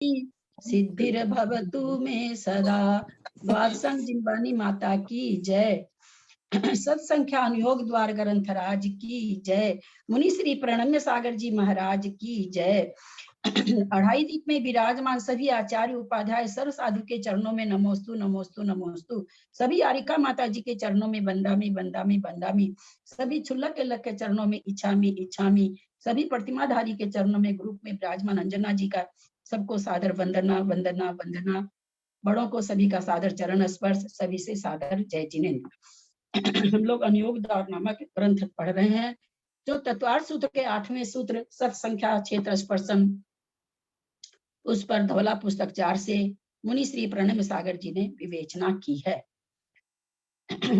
सिद्धिर्भवतु मे सदा। द्वादशं जिम्बानी माता की जय। सत्संख्या अनुयोग द्वार ग्रंथराज की जय। मुनि श्री प्रणम्य सागर जी महाराज की जय। अढ़ाई दीप में विराजमान सभी आचार्य उपाध्याय सर्व साधु के चरणों में नमोस्तु नमोस्तु नमोस्तु। सभी आरिका माता जी के चरणों में बंदामी बंदामी बंदामी। सभी छुल्लक के लक के चरणों में इच्छामी इच्छामी। सभी प्रतिमाधारी के चरणों में ग्रुप में विराजमान अंजना जी का सबको सादर वंदना वंदना वंदना। बड़ों को सभी का सादर चरण स्पर्श, सभी से सादर जय जिनेन्द्र। हम लोग अनुयोग द्वार नामक ग्रंथ पढ़ रहे हैं जो तत्वार्थ सूत्र के 8वें सूत्र सत्संख्या क्षेत्र स्पर्शन, उस पर धवला पुस्तक 4 से मुनि श्री प्रणम्य सागर जी ने विवेचना की है।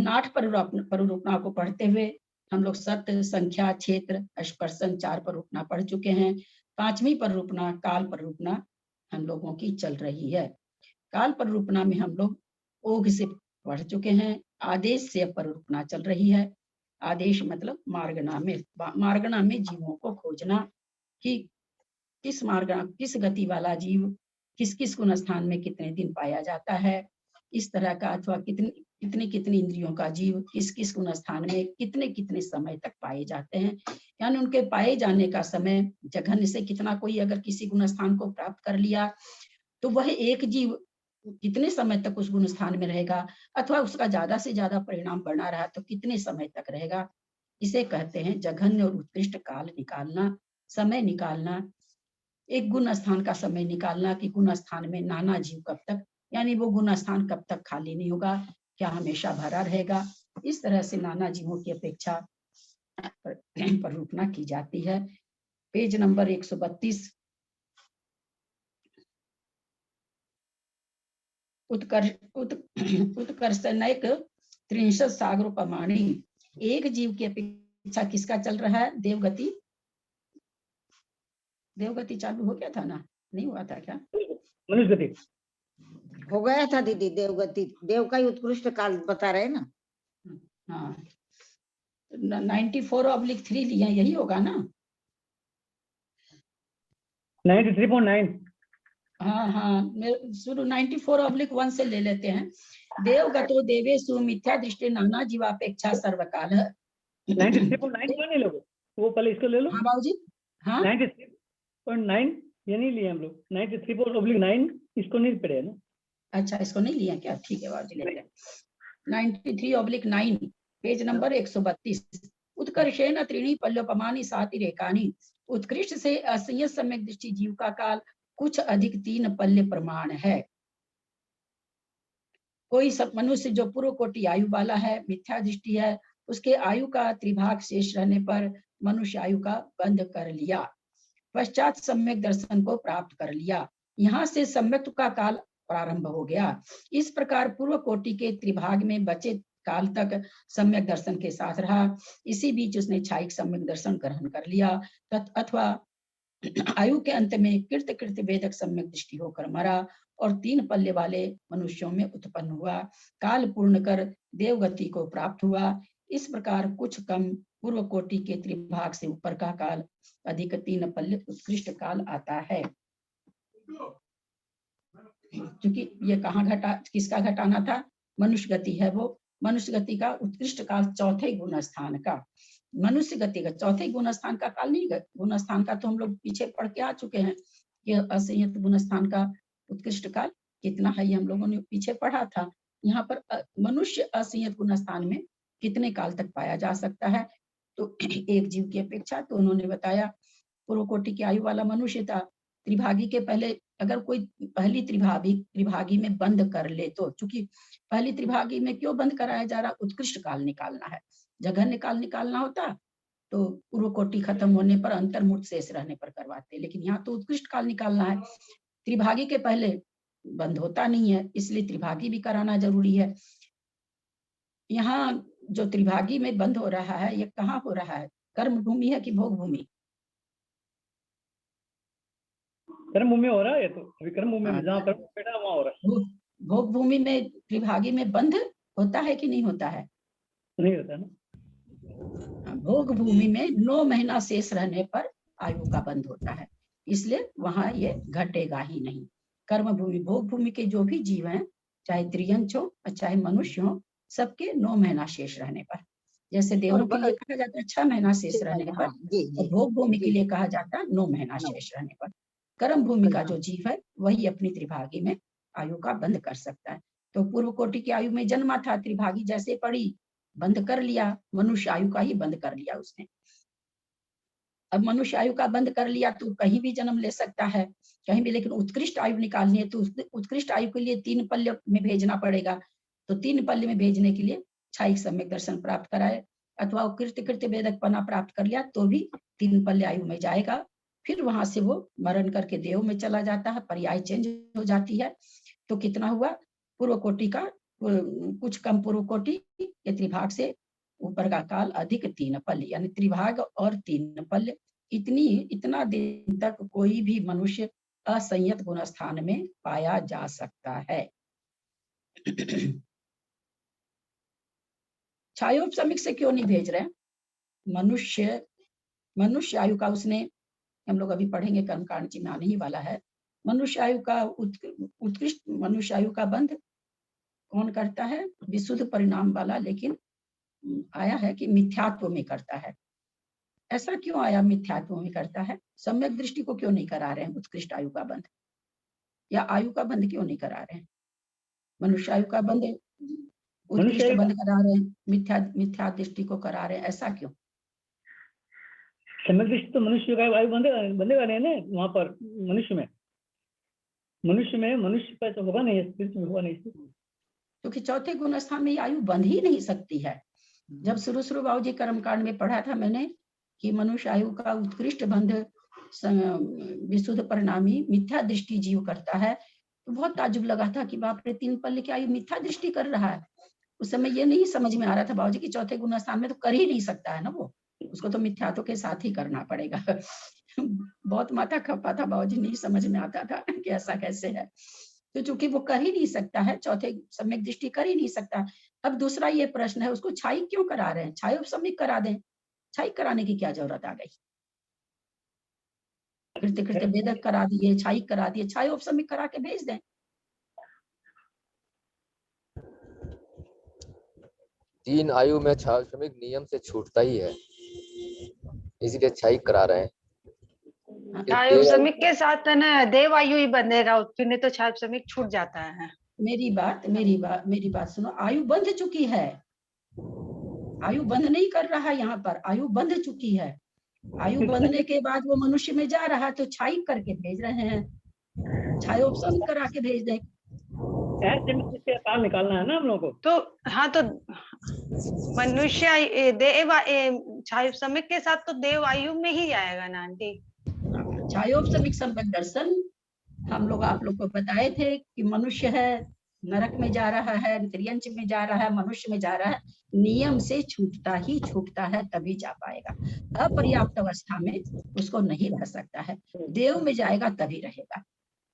8 परूपना को पढ़ते हुए हम लोग सत्य संख्या क्षेत्र स्पर्शन 4 परूपना पढ़ चुके हैं। 5वीं परूपना काल परूपना हम लोगों की चल रही है। काल परूपना में हम लोग ओघ से पढ़ चुके हैं। आदेश से परूपना चल रही है। आदेश मतलब मार्गणा में जीवों को खोजना कि किस मार्ग किस गति वाला जीव किस किस गुण स्थान में कितने दिन पाया जाता है, इस तरह का, अथवा कितनी कितनी इंद्रियों का जीव किस किस गुण स्थान में कितने कितने समय तक पाए जाते हैं। यानी उनके पाए जाने का समय जघन्य से कितना, कोई अगर किसी गुण स्थान को प्राप्त कर लिया तो वह एक जीव कितने समय तक उस गुण स्थान में रहेगा, अथवा उसका ज्यादा से ज्यादा परिणाम बना रहा तो कितने समय तक रहेगा। इसे कहते हैं जघन्य और उत्कृष्ट काल निकालना, समय निकालना। एक गुण स्थान का समय निकालना कि गुण स्थान में नाना जीव कब तक, यानी वो गुण स्थान कब तक खाली नहीं होगा, क्या हमेशा भरा रहेगा। इस तरह से नाना जीवों की अपेक्षा परूपना की जाती है। Page number 132। उत्कर्ष नैक 63 सागर प्रमाणी। एक जीव की अपेक्षा किसका चल रहा है? देवगति। देवगति चालू हो गया था ना, नहीं हुआ था क्या? मनुष्य गति हो गया था दीदी। देवगति देव का ही उत्कृष्ट काल बता रहे ना। हाँ 94/3 लिया, यही होगा ना? 93.9। हाँ हाँ, शुरू 94/1 से ले लेते हैं। देवगतो देवेषु मिथ्या दृष्टि नाना जीवापेक्षा सर्वकाल। 93.9 क्यों नहीं लोगे? वो पहले इसको ले लो। हाँ बाबूजी, हाँ 93.9 ये नहीं लिए हम लोग। 93/9 इसको नहीं पढ़े ना। अच्छा, इसको नहीं लिया क्या? ठीक है बाबूजी, लेते हैं। 93/9 पेज नंबर 132। उत्कर्षेण त्रीणि पल्योपमानि साति रेखानि। उत्कृष्ट से असंयत सम्यक दृष्टि जीव का काल कुछ अधिक 3 पल्य प्रमाण है। कोई सब मनुष्य जो पूर्व कोटि आयु वाला है, मिथ्या दृष्टि है, उसके आयु का त्रिभाग शेष रहने पर मनुष्य आयु का बंध कर लिया, पश्चात सम्यक दर्शन को प्राप्त कर लिया, यहाँ से सम्यक का काल प्रारंभ हो गया। इस प्रकार पूर्व कोटि के त्रिभाग में बचे काल तक सम्यक दर्शन के साथ रहा। इसी बीच उसने क्षायिक सम्यक दर्शन ग्रहण कर लिया, अथवा आयु के अंत में कृत कृत वेदक सम्यक दृष्टि होकर मरा और 3 पल्ले वाले मनुष्यों में उत्पन्न हुआ। काल पूर्ण कर देवगति को प्राप्त हुआ। इस प्रकार कुछ कम पूर्व कोटि के त्रिभाग से ऊपर का काल, अधिक 3 पल्ले उत्कृष्ट काल आता है। क्योंकि ये कहाँ किसका घटाना था? मनुष्य गति है वो। मनुष्य गति का उत्कृष्ट काल चौथे गुण स्थान का, मनुष्य गति का चौथे गुण स्थान का काल नहीं। गुण स्थान का तो हम लोग पीछे पढ़ के आ चुके हैं कि असंयत गुण स्थान का उत्कृष्ट काल कितना है, ये हम लोगों ने पीछे पढ़ा था। यहाँ पर मनुष्य असंयत गुण स्थान में कितने काल तक पाया जा सकता है, तो एक जीव की अपेक्षा तो उन्होंने बताया पूर्व कोटि की आयु वाला मनुष्य था। त्रिभागी के पहले अगर कोई पहली त्रिभागी में बंद कर ले तो, चूंकि पहली त्रिभागी में क्यों बंद कराया जा रहा? उत्कृष्ट काल निकालना है। जघन्य काल निकालना होता तो पूर्व कोटि खत्म होने पर अंतर्मुक्त शेष रहने पर करवाते, लेकिन यहाँ तो उत्कृष्ट काल निकालना है। त्रिभागी के पहले बंद होता नहीं है, इसलिए त्रिभागी भी कराना जरूरी है। यहाँ जो त्रिभागी में बंद हो रहा है, ये कहाँ हो रहा है? कर्म भूमि है कि भोग भूमि? कर्म भूमि हो रहा है। तो अभी कर्म भूमि में जहाँ कर्म बैठा वहाँ हो रहा है। भोग भूमि में त्रिभागी में बंध होता है कि नहीं होता है? नहीं होता ना। भोग भूमि में 9 महीना शेष रहने पर आयु का बंध होता है। इसलिए वहां ये घटेगा ही नहीं। कर्म भूमि भोग भूमि के जो भी जीव हैं, चाहे त्रियंच हो और चाहे मनुष्य हो, सबके 9 महीना शेष रहने पर, जैसे देवों के लिए कहा जाता है 6 महीना शेष रहने पर, और भोग भूमि के लिए कहा जाता है 9 महीना शेष रहने पर। कर्म भूमि का जो जीव है वही अपनी त्रिभागी में आयु का बंद कर सकता है। तो पूर्व कोटि की आयु में जन्मा था, त्रिभागी जैसे पड़ी, बंद कर लिया, मनुष्य आयु का ही बंद कर लिया उसने। अब मनुष्य आयु का बंद कर लिया तो कहीं भी जन्म ले सकता है, कहीं भी, लेकिन उत्कृष्ट आयु निकालनी है तो उत्कृष्ट आयु के लिए 3 पल्य में भेजना पड़ेगा। तो 3 पल्य में भेजने के लिए छायिक सम्यक दर्शन प्राप्त कराए, अथवा वो कृत्य वेदक पना प्राप्त कर लिया तो भी 3 पल्य आयु में जाएगा। फिर वहां से वो मरण करके देव में चला जाता है, पर्याय चेंज हो जाती है। तो कितना हुआ, पूर्व कोटि का कुछ कम पूर्व कोटि के त्रिभाग से ऊपर का काल अधिक 3 पल्य, यानी त्रिभाग और 3 पल्य। इतना दिन तक कोई भी मनुष्य असंयत गुण स्थान में पाया जा सकता है। छायोपशमिक से क्यों नहीं भेज रहे? मनुष्य आयु का उसने, हम लोग अभी पढ़ेंगे कर्मकांड चिन्ह आने ही वाला है। मनुष्य आयु का उत्कृष्ट मनुष्य आयु का बंध कौन करता है? विशुद्ध परिणाम वाला, लेकिन आया है कि मिथ्यात्व में करता है। ऐसा क्यों आया मिथ्यात्व में करता है? सम्यक दृष्टि को क्यों नहीं करा रहे हैं उत्कृष्ट आयु का बंध, या आयु का बंध क्यों नहीं करा रहे हैं? मनुष्य आयु का बंध उत्कृष्ट बंध करा रहे हैं, मिथ्या दृष्टि को करा रहे हैं, ऐसा क्यों? सम्यक दृष्टि तो मनुष्य का आयु बंधेगा नहीं ना, वहां पर मनुष्य पर तो होगा नहीं, स्पिरिट में होगा नहीं, क्योंकि चौथे गुण स्थान में आयु बंध ही नहीं सकती है। जब शुरू बाबूजी कर्मकांड में पढ़ा था मैंने कि मनुष्य आयु का उत्कृष्ट बंध विशुद्ध परिणामी मिथ्या दृष्टि जीव करता है, तो बहुत ताजुब लगा था कि बाप रे, 3 पल्य की आयु मिथ्या दृष्टि कर रहा है। उस समय ये नहीं समझ में आ रहा था बाबूजी कि चौथे गुण स्थान में तो कर ही नहीं सकता है ना, वो उसको तो मिथ्यात्व के साथ ही करना पड़ेगा। बहुत माथा खपा था बाबूजी, नहीं समझ में आता था कि ऐसा कैसे है। तो चूंकि वो कर ही नहीं सकता है, चौथे सम्यक दृष्टि कर ही नहीं सकता। अब दूसरा ये प्रश्न है, उसको छाई क्यों करा रहे हैं? छाई उपसम्यक करा दें, छाई कराने की क्या जरूरत आ गई? कृत्य वेदक करा दिए, छाई करा दिए, छाई उपसम्यक करा के भेज दें। 3 आयु में छायोपशमिक नियम से छूटता ही है, इसीलिए छाई करा रहे हैं। छायोपशमिक के साथ है ना, देव आयु ही बंधेगा, उसकी नहीं तो छायोपशमिक छूट जाता है। मेरी बात सुनो, आयु बंध चुकी है, आयु बंद नहीं कर रहा है, यहाँ पर आयु बंध चुकी है। आयु बंधने के बाद वो मनुष्य में जा रहा है तो छाई करके भेज रहे हैं, छायोपशमिक करा के भेज दें। काल निकालना है ना हम लोगों को। तो हाँ, तो मनुष्य देव छायोपशमिक के साथ तो देव आयु में ही जाएगा ना आंटी। छायोपशमिक सम्यक दर्शन हम लोग आप लोग को बताए थे कि मनुष्य है, नरक में जा रहा है, त्रियंच में जा रहा है, मनुष्य में जा रहा है, नियम से छूटता है, तभी जा पाएगा। अपर्याप्त अवस्था में उसको नहीं रह सकता है, देव में जाएगा तभी रहेगा।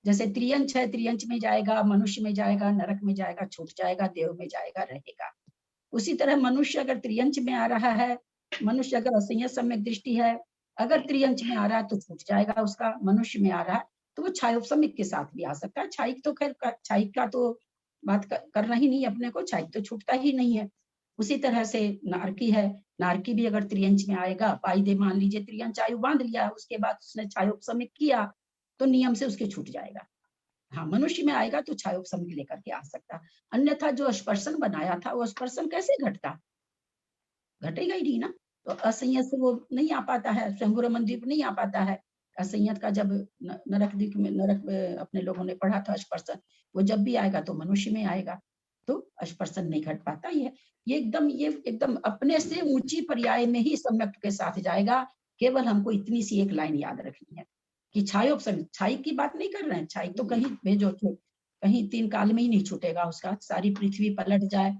जैसे त्रियंच है, त्रियंच में जाएगा, मनुष्य में जाएगा, नरक में जाएगा, छूट जाएगा, देव में जाएगा, रहेगा। उसी तरह मनुष्य अगर त्रियंच में आ रहा है, मनुष्य अगर असंयत सम्यक दृष्टि है, अगर त्रियंच में आ रहा है तो छूट जाएगा उसका, मनुष्य में आ रहा है तो वो छायोपशमिक के साथ भी आ सकता है। छायिक तो खैर, छायिक का तो बात करना ही नहीं अपने को, छायिक तो छूटता ही नहीं है। उसी तरह से नारकी है, नारकी भी अगर त्रियंच में आएगा, पाईदे मान लीजिए त्रियंच आयु बांध लिया, उसके बाद उसने छायोपशमिक किया तो नियम से उसके छूट जाएगा। हाँ, मनुष्य में आएगा तो छायोपशमिक लेकर के आ सकता, अन्यथा जो स्पर्शन बनाया था वो स्पर्शन कैसे घटता? घटेगा ही नहीं ना। तो असंयत से वो नहीं आ पाता है, स्वयंभू मंदिर नहीं आ पाता है। असंयत का जब नरक में अपने लोगों ने पढ़ा था स्पर्शन, वो जब भी आएगा तो मनुष्य में आएगा, तो स्पर्शन नहीं घट पाता ही है। ये एकदम अपने से ऊंची पर्याय में ही सम्यक के साथ जाएगा। केवल हमको इतनी सी एक लाइन याद रखनी है कि छायोपशमिक, छाई की बात नहीं कर रहे हैं, छाई तो कहीं भेजो, कहीं 3 काल में ही नहीं छूटेगा उसका, सारी पृथ्वी पलट जाए,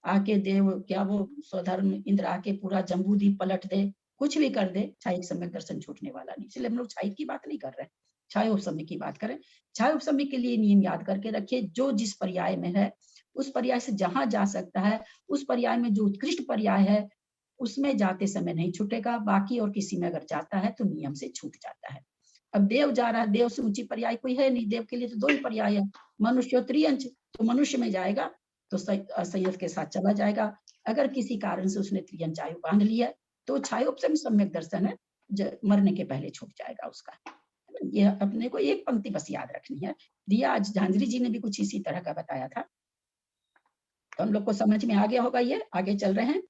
आके देव क्या वो स्वधर्म इंद्र आके पूरा जम्बूद्वीप पलट दे, कुछ भी कर दे, छायिक सम्यक दर्शन छूटने वाला नहीं। इसलिए हम लोग छायिक की बात नहीं कर रहे हैं, छायोपशमिक की बात करें। छायोपशमिक के लिए नियम याद करके रखिए, जो जिस पर्याय में है उस पर्याय से जहां जा सकता है, उस पर्याय में जो उत्कृष्ट पर्याय है उसमें जाते समय नहीं छूटेगा, बाकी और किसी में अगर जाता है तो नियम से छूट जाता है। अब देव जा रहा है, देव से ऊंची पर्याय कोई है नहीं, देव के लिए तो 2 ही पर्याय है, मनुष्य और त्रियंच। तो मनुष्य में जाएगा तो असंयत के साथ चला जाएगा। अगर किसी कारण से उसने त्रियंच आयु बांध लिया तो छायोपम सम्यक दर्शन है, मरने के पहले छूट जाएगा उसका। ये अपने को एक पंक्ति बस याद रखनी है। दिया आज झांझरी जी ने भी कुछ इसी तरह का बताया था, तो हम लोग को समझ में आ गया होगा। ये आगे चल रहे हैं।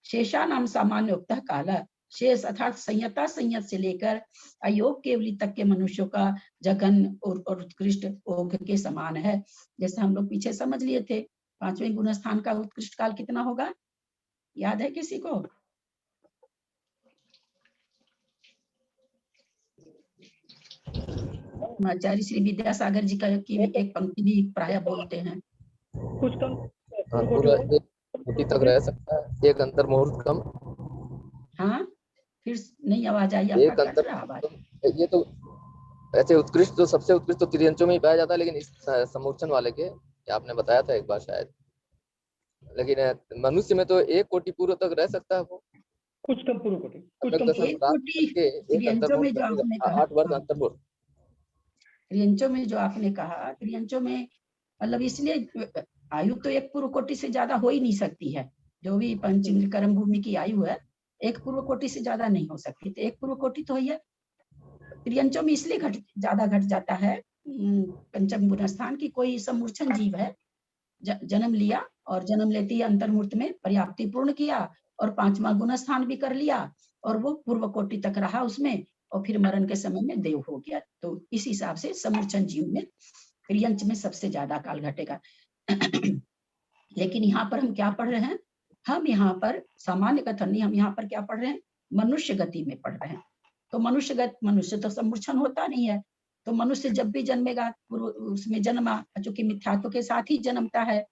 शेषा नाम सामान्य उक्त काल, शेष अर्थात संयता संयत से लेकर अयोग केवली तक के मनुष्यों का जघन और उत्कृष्ट ओघ के समान है। जैसे हम लोग पीछे समझ लिए थे, 5वें गुण स्थान का उत्कृष्ट काल कितना होगा, याद है किसी को? आचार्य श्री विद्यासागर जी का की एक पंक्ति भी प्राय बोलते हैं। कुछ कम हाँ, पूरा 1 कोटि तक रह सकता है, 1 अंतर मुहूर्त कम। हाँ, फिर नहीं आवाज आई 1 आपका, अंतर कट रहा आवाज। ये तो ऐसे उत्कृष्ट, तो सबसे उत्कृष्ट तो त्रियंचों में ही पाया जाता है, लेकिन इस समूर्छन वाले के आपने बताया था एक बार शायद, लेकिन मनुष्य में तो 1 कोटि पूर्व तक रह सकता है वो। कुछ कम पूर्व कोटि, कुछ अलग कम दशा एक प्राप्त कोटि करके 1 अंतर त्रियंचों में मुहूर्त जो आपने लगेगा, कहा, 8 वर्ष हाँ, अंतर मुहूर्त। त्रियंचों में जो आपने कहा, त्रियंचों में मतलब इसलिए आयु तो 1 पूर्व कोटि से ज्यादा हो ही नहीं सकती है। जो भी पंचम कर्म भूमि की आयु है 1 पूर्व कोटि से ज्यादा नहीं हो सकती। तो 1 पूर्व कोटि तो है, त्रियंचों में इसलिए ज्यादा घट जाता है। पंचम गुण स्थान की कोई समूर्छन जीव है, जन्म लिया और जन्म लेते ही अंतर्मूर्त में पर्याप्ति पूर्ण किया और 5वां गुण स्थान भी कर लिया और वो पूर्व कोटि तक रहा उसमें, और फिर मरण के समय में देव हो गया। तो इस हिसाब से समूर्छन जीव में त्रियंच में सबसे ज्यादा काल घटेगा। लेकिन यहाँ पर हम क्या पढ़ रहे हैं, हम यहाँ पर सामान्य कथन नहीं, हम यहाँ पर क्या पढ़ रहे हैं, मनुष्य गति में पढ़ रहे हैं। तो मनुष्य तो समूर्छन होता नहीं है, तो मनुष्य जब भी जन्मेगा उसमें जन्मा, चूंकि मिथ्यात्व के साथ ही जन्मता है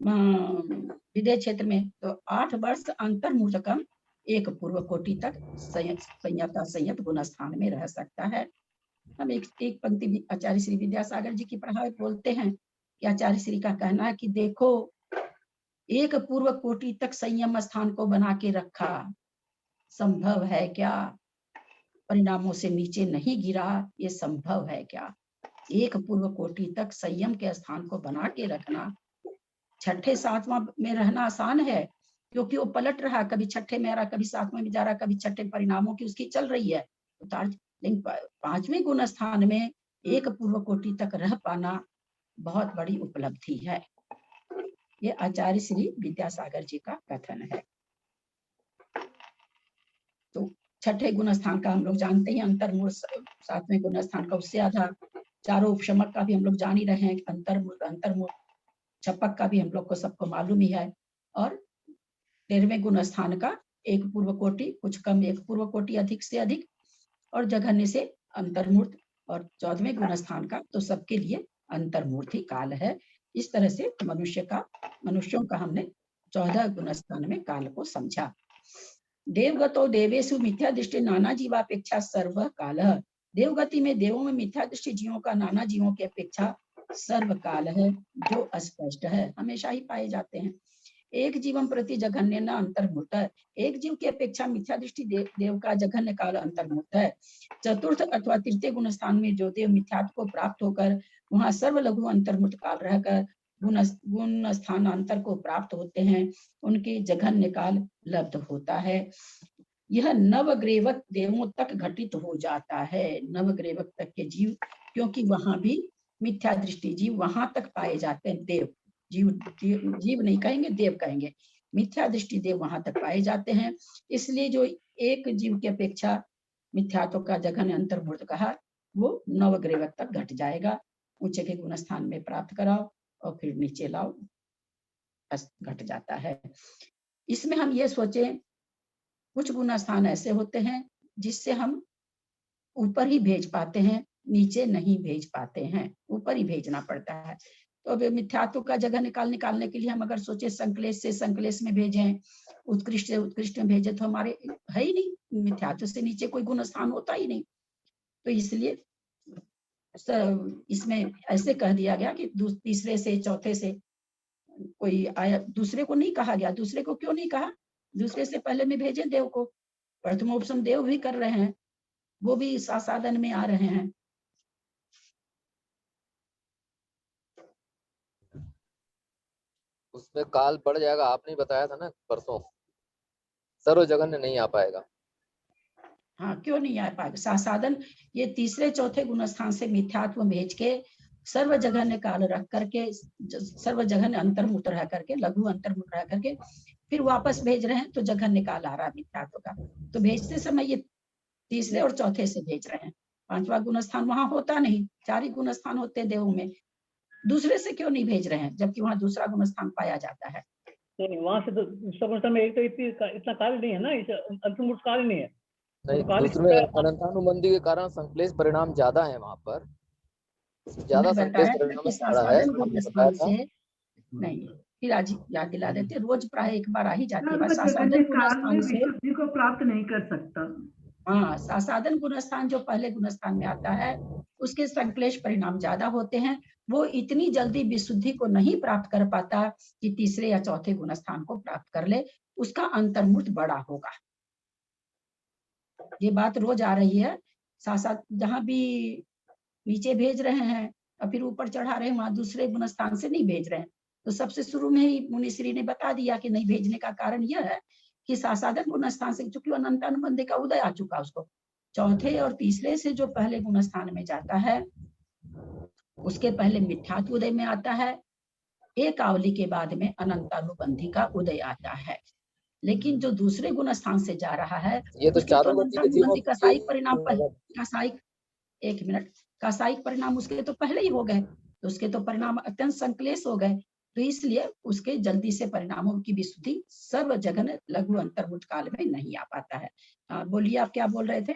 विदेह क्षेत्र में, तो 8 वर्ष अंतर्मूर्तकम 1 पूर्व कोटि तक संयता संयत गुण स्थान में रह सकता है। हम एक पंक्ति आचार्य श्री विद्यासागर जी की पढ़ाई बोलते हैं कि आचार्य श्री का कहना है कि देखो 1 पूर्व कोटि तक संयम स्थान को बना के रखा, संभव है क्या? परिणामों से नीचे नहीं गिरा, ये संभव है क्या? 1 पूर्व कोटि तक संयम के स्थान को बना के रखना, 6ठे 7वां में रहना आसान है क्योंकि वो पलट रहा, कभी 6ठे में आ रहा, कभी 7वें में जा रहा, कभी 6ठे परिणामों की उसकी चल रही है उतार। लेकिन 5वें गुण स्थान में 1 पूर्व कोटि तक रह पाना बहुत बड़ी उपलब्धि है। ये आचार्य श्री विद्यासागर जी का कथन है। तो 6ठे गुण स्थान का हम लोग जानते हैं अंतर्मूर्त, 7वें गुण स्थान का उससे आधा, चारों उपशमक का भी हम लोग जान ही रहे हैं, अंतर्मूर्त छपक का भी हम लोग को सबको मालूम ही है। और 13वें गुण स्थान का 1 पूर्व कोटि, कुछ कम 1 पूर्व कोटि, अधिक से अधिक, और जघन्य से अंतर्मूर्त, और 14वें गुण स्थान का तो सबके लिए अंतर्मूर्त ही काल है। इस तरह से मनुष्यों का हमने 14 गुण स्थान में काल को समझा। देवगतो देवेशु मिथ्या दृष्टि नाना जीवापेक्षा सर्व काल, देवगति में देवों में मिथ्या दृष्टि जीवों का नाना जीवों की अपेक्षा सर्वकाल है, जो अस्पष्ट है, हमेशा ही पाए जाते हैं। एक जीवन प्रति जघन्य न अंतर्मूर्त है, एक जीव की अपेक्षा मिथ्या दृष्टि देव का जघन्य काल अंतर्मूर्त है। चतुर्थ अथवा तृतीय गुण स्थान में जो देव मिथ्यात्व को प्राप्त होकर वहां सर्व लघु अंतर्मूर्त काल रहकर गुण स्थानांतर को प्राप्त होते हैं, उनके जघन्य काल लब्ध होता है। यह नवग्रेवक देवों तक घटित हो जाता है, नवग्रेवक तक के जीव, क्योंकि वहां भी मिथ्या दृष्टि जीव वहां तक पाए जाते हैं। देव जीव नहीं कहेंगे, देव कहेंगे, मिथ्या दृष्टि देव वहां तक पाए जाते हैं। इसलिए जो एक जीव की अपेक्षा मिथ्यात्व का जघन्य अंतर्मूर्त कहा, वो नवग्रेवक तक घट जाएगा। ऊंचे के गुण स्थान में प्राप्त कराओ और फिर नीचे लाओ, घट जाता है। इसमें हम ये सोचे, कुछ गुण स्थान ऐसे होते हैं जिससे हम ऊपर ही भेज पाते हैं, नीचे नहीं भेज पाते हैं, ऊपर ही भेजना पड़ता है। तो अब मिथ्यात्व का जगह निकालने के लिए हम अगर सोचे संकलेश से संकलेश में भेजें, उत्कृष्ट से उत्कृष्ट में भेजे, तो हमारे है ही नहीं, मिथ्यात्व से नीचे कोई गुण स्थान होता ही नहीं। तो इसलिए इसमें ऐसे कह दिया गया कि तीसरे से चौथे से कोई आया, दूसरे को नहीं कहा गया। दूसरे को क्यों नहीं कहा? दूसरे से पहले में भेजे देव को, प्रथमोपसम देव भी कर रहे हैं, वो भी साधन में आ रहे हैं। उसमें काल बढ़ जाएगा, आपने बताया था ना परसों, सर्व जघन्य नहीं आ पाएगा। हाँ, क्यों नहीं आ पाएगा? साधन ये तीसरे चौथे गुण स्थान से मिथ्यात्व भेज के सर्व जघन्य काल रख करके, सर्व जघन्य अंतर्मुख रह करके, लघु अंतर्मुख रह करके फिर वापस भेज रहे हैं, तो जघन्य काल आ रहा मिथ्यात्व का। तो भेजते समय ये तीसरे और चौथे से भेज रहे हैं। पांचवा गुण स्थान वहां होता नहीं, 4 ही गुण स्थान होते हैं देवों में, दूसरे से क्यों नहीं भेज रहे हैं जबकि वहां दूसरा गुण स्थान पाया जाता है? नहीं, वहां से तो दूसरा गुण स्थान में एक तो इतना काल नहीं है ना, अंतर्मुख काल नहीं है। नहीं, तो काल दूसरे अनंतानुबंधी के कारण संक्लेश परिणाम ज्यादा है, वहां पर ज्यादा संक्लेश परिणाम ज्यादा है, आपने बताया था। नहीं, फिर आज याद दिला देते, रोज प्राय एक बार आ ही जाती है। साधन गुण स्थान से विशुद्धि को प्राप्त नहीं कर सकता। हाँ, साधन गुण स्थान जो पहले गुण स्थान में आता है उसके संक्लेश परिणाम ज्यादा होते हैं, वो इतनी जल्दी विशुद्धि को नहीं प्राप्त कर पाता कि तीसरे या चौथे गुण स्थान को प्राप्त कर ले, उसका अंतर्मुख बड़ा होगा। ये बात रोज आ रही है। साथ जहां भी नीचे भेज रहे हैं और फिर ऊपर चढ़ा रहे हैं, वहां दूसरे गुण स्थान से नहीं भेज रहे हैं। तो सबसे शुरू में ही मुनिश्री ने बता दिया कि नहीं भेजने का कारण यह है कि साधन गुण स्थान से, चूंकि अनंतानुबंधी का उदय आ चुका, उसको चौथे और तीसरे से जो पहले गुण स्थान में जाता है उसके पहले मिथ्यात्व उदय में आता है, एक आवली के बाद में अनंतानुबंधी का उदय आता है। लेकिन जो दूसरे गुण स्थान से जा रहा है, ये तो चारों कसाई परिणाम, कसाई, एक मिनट, कसाईक परिणाम उसके तो पहले ही हो गए, तो उसके तो परिणाम अत्यंत संक्लेश हो गए, तो इसलिए उसके जल्दी से परिणामों की विशुद्धि सर्व जघन्य लघु अंतर्मुख काल में नहीं आ पाता है। बोलिए, आप क्या बोल रहे थे?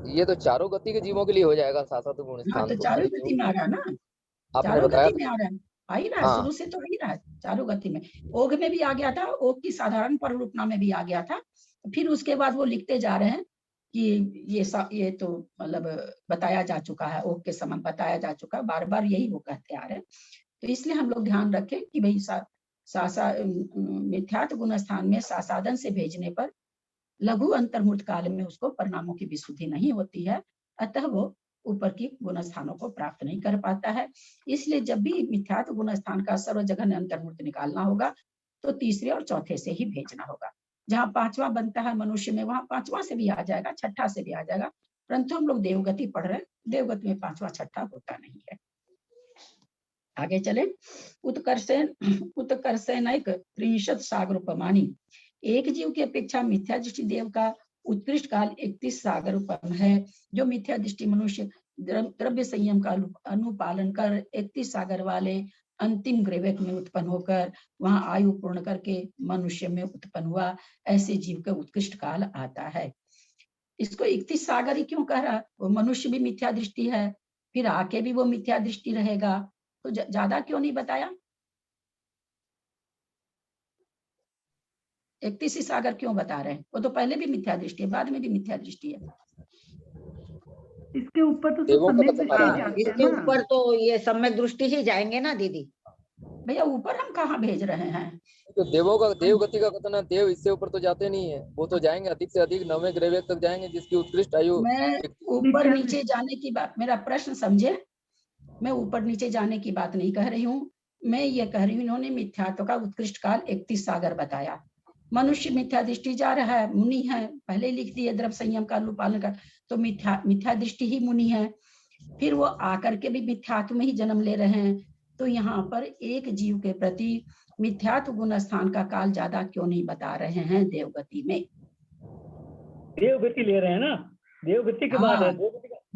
ये तो चारों गति के जीवों के लिए हो जाएगा सात गुण स्थान। हाँ, तो चारों गति में आ रहा ना, आपने चारों बताया गति में आ रहा है, आ ही रहा है, शुरू से तो आ ही रहा है चारों गति में। ओघ में भी आ गया था, ओघ की साधारण पररूपना में भी आ गया था, फिर उसके बाद वो लिखते जा रहे हैं कि ये तो मतलब बताया जा चुका है, ओघ के समान बताया जा चुका है, बार बार यही वो कहते आ रहे हैं। तो इसलिए हम लोग ध्यान रखें कि भाई मिथ्यात्व गुण स्थान में साधन से भेजने पर लघु अंतर्मुख काल में उसको परिणामों की विशुद्धि नहीं होती है, अतः वो ऊपर की गुण स्थानों को प्राप्त नहीं कर पाता है। इसलिए जब भी मिथ्यात्व गुण स्थान का सर्व जघन्य अंतर्मुख निकालना होगा तो तीसरे और चौथे से ही भेजना होगा। जहाँ पांचवा बनता है मनुष्य में, वहां पांचवा से भी आ जाएगा, छठा से भी आ जाएगा, परंतु हम लोग देवगति पढ़ रहे हैं, देवगति में पांचवा छठा होता नहीं है। आगे चले। उत्कर्षेणैक त्रिंशत् सागर उपमानी, एक जीव की अपेक्षा मिथ्या दृष्टि देव का उत्कृष्ट काल 31 सागर उपम है। जो मिथ्या दृष्टि मनुष्य द्रव्य संयम का अनुपालन कर 31 सागर वाले अंतिम ग्रेवेक में उत्पन्न होकर वहां आयु पूर्ण करके मनुष्य में उत्पन्न हुआ, ऐसे जीव का उत्कृष्ट काल आता है। इसको 31 सागर ही क्यों कह रहा? वो मनुष्य भी मिथ्या दृष्टि है, फिर आके भी वो मिथ्या दृष्टि रहेगा, तो ज्यादा क्यों नहीं बताया? 31 सागर क्यों बता रहे हैं? वो तो पहले भी मिथ्या दृष्टि है, बाद में भी मिथ्या दृष्टि है। इसके ऊपर तो सम्यक दृष्टि जाते हैं, इसके ऊपर तो ये सम्यक दृष्टि ही जाएंगे ना दीदी। भैया ऊपर हम कहाँ भेज रहे हैं? तो देवों का देवगति का कथन है, देव इससे ऊपर तो जाते नहीं है, वो तो जाएंगे अधिक से अधिक 9वें ग्रेवेक तक जाएंगे, जिसकी उत्कृष्ट आयु। मैं ऊपर नीचे जाने की बात, मेरा प्रश्न समझे, मैं ऊपर नीचे जाने की बात नहीं कह रही हूँ, मैं ये कह रही हूँ इन्होंने मिथ्यात्व का उत्कृष्ट काल 31 सागर बताया। मनुष्य मिथ्या दृष्टि जा रहा है, मुनि है, पहले लिख दिए द्रव्य संयम का अनुपालन कर, तो मिथ्या दृष्टि ही मुनि है, फिर वो आकर के भी मिथ्यात्व में ही जन्म ले रहे हैं। तो यहाँ पर एक जीव के प्रति मिथ्यात्व गुण स्थान का काल ज्यादा क्यों नहीं बता रहे हैं देवगति में? देवगति ले रहे हैं ना, देवगति के बाद है,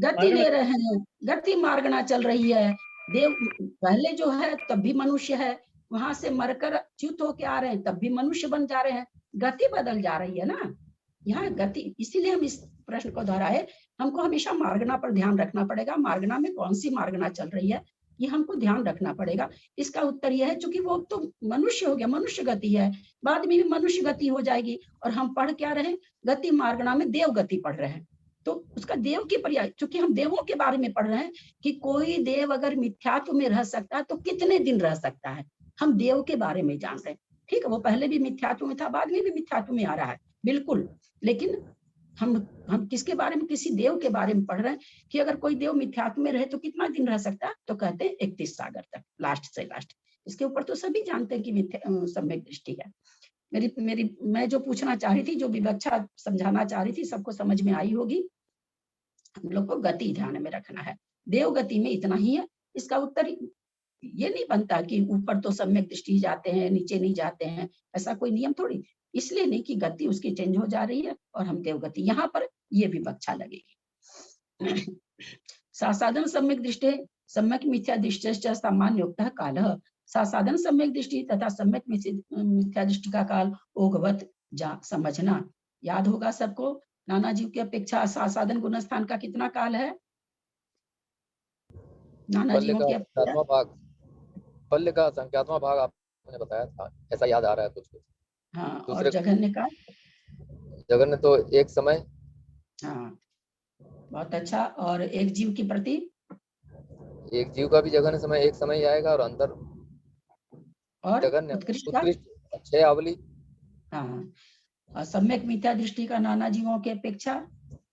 गति ले रहे हैं, गति मार्गना चल रही है। देव पहले जो है तब भी मनुष्य है, वहां से मरकर च्युत होके आ रहे हैं, तब भी मनुष्य बन जा रहे हैं, गति बदल जा रही है ना यहाँ गति। इसीलिए हम इस प्रश्न को दोहराए, हमको हमेशा मार्गना पर ध्यान रखना पड़ेगा, मार्गना में कौन सी मार्गना चल रही है ये हमको ध्यान रखना पड़ेगा। इसका उत्तर यह है चूंकि वो तो मनुष्य हो गया, मनुष्य गति है, बाद में भी मनुष्य गति हो जाएगी, और हम पढ़ क्या रहे, गति मार्गना में देव गति पढ़ रहे हैं, तो उसका देव की पर्याय, चूंकि हम देवों के बारे में पढ़ रहे हैं कि कोई देव अगर मिथ्यात्व में रह सकता है तो कितने दिन रह सकता है, हम देव के बारे में जान रहे हैं। ठीक है, वो पहले भी मिथ्यात्व में था, बाद में भी मिथ्यात्व में आ रहा है, बिल्कुल, लेकिन हम किसके बारे में, किसी देव के बारे में पढ़ रहे हैं कि अगर कोई देव मिथ्यात्व में रहे तो कितना दिन रह सकता है, तो कहते हैं 31 सागर तक, लास्ट से लास्ट। इसके ऊपर तो सभी जानते हैं कि सम्यक दृष्टि है। मैं जो पूछना चाह रही थी, जो विवक्षा समझाना चाह रही थी, सबको समझ में आई होगी। हम लोग को गति ध्यान में रखना है, देव गति में इतना ही है। इसका उत्तर ये नहीं बनता कि ऊपर तो सम्यक दृष्टि जाते हैं, नीचे नहीं जाते हैं, ऐसा कोई नियम थोड़ी। इसलिए नहीं कि गति उसकी चेंज हो जा रही है और हम देव गति, यहाँ पर ये विवक्षा लगेगी। सासाधन सम्यक दृष्टि सम्यक मिथ्या दृष्टि सामान्य उक्त काल, सासाधन सम्यक दृष्टि तथा सम्यक मिथ्या दृष्टि का काल ओघवत जा समझना। याद होगा सबको, नाना जीव की अपेक्षा सासाधन गुणस्थान का कितना काल है? नाना जीवों की अपेक्षा पल्ले का संख्यात्मक भाग आपने बताया था, ऐसा याद आ रहा है कुछ। हाँ, और जघन्य का? जघन्य तो एक समय। हाँ, बहुत अच्छा। और एक जीव की प्रति? एक जीव का भी जघन्य समय एक समय ही आएगा, और अंतर और जघन्य उत्कृष्ट 6 आवली। हाँ, और सम्यक मिथ्या दृष्टि का नाना जीवों की अपेक्षा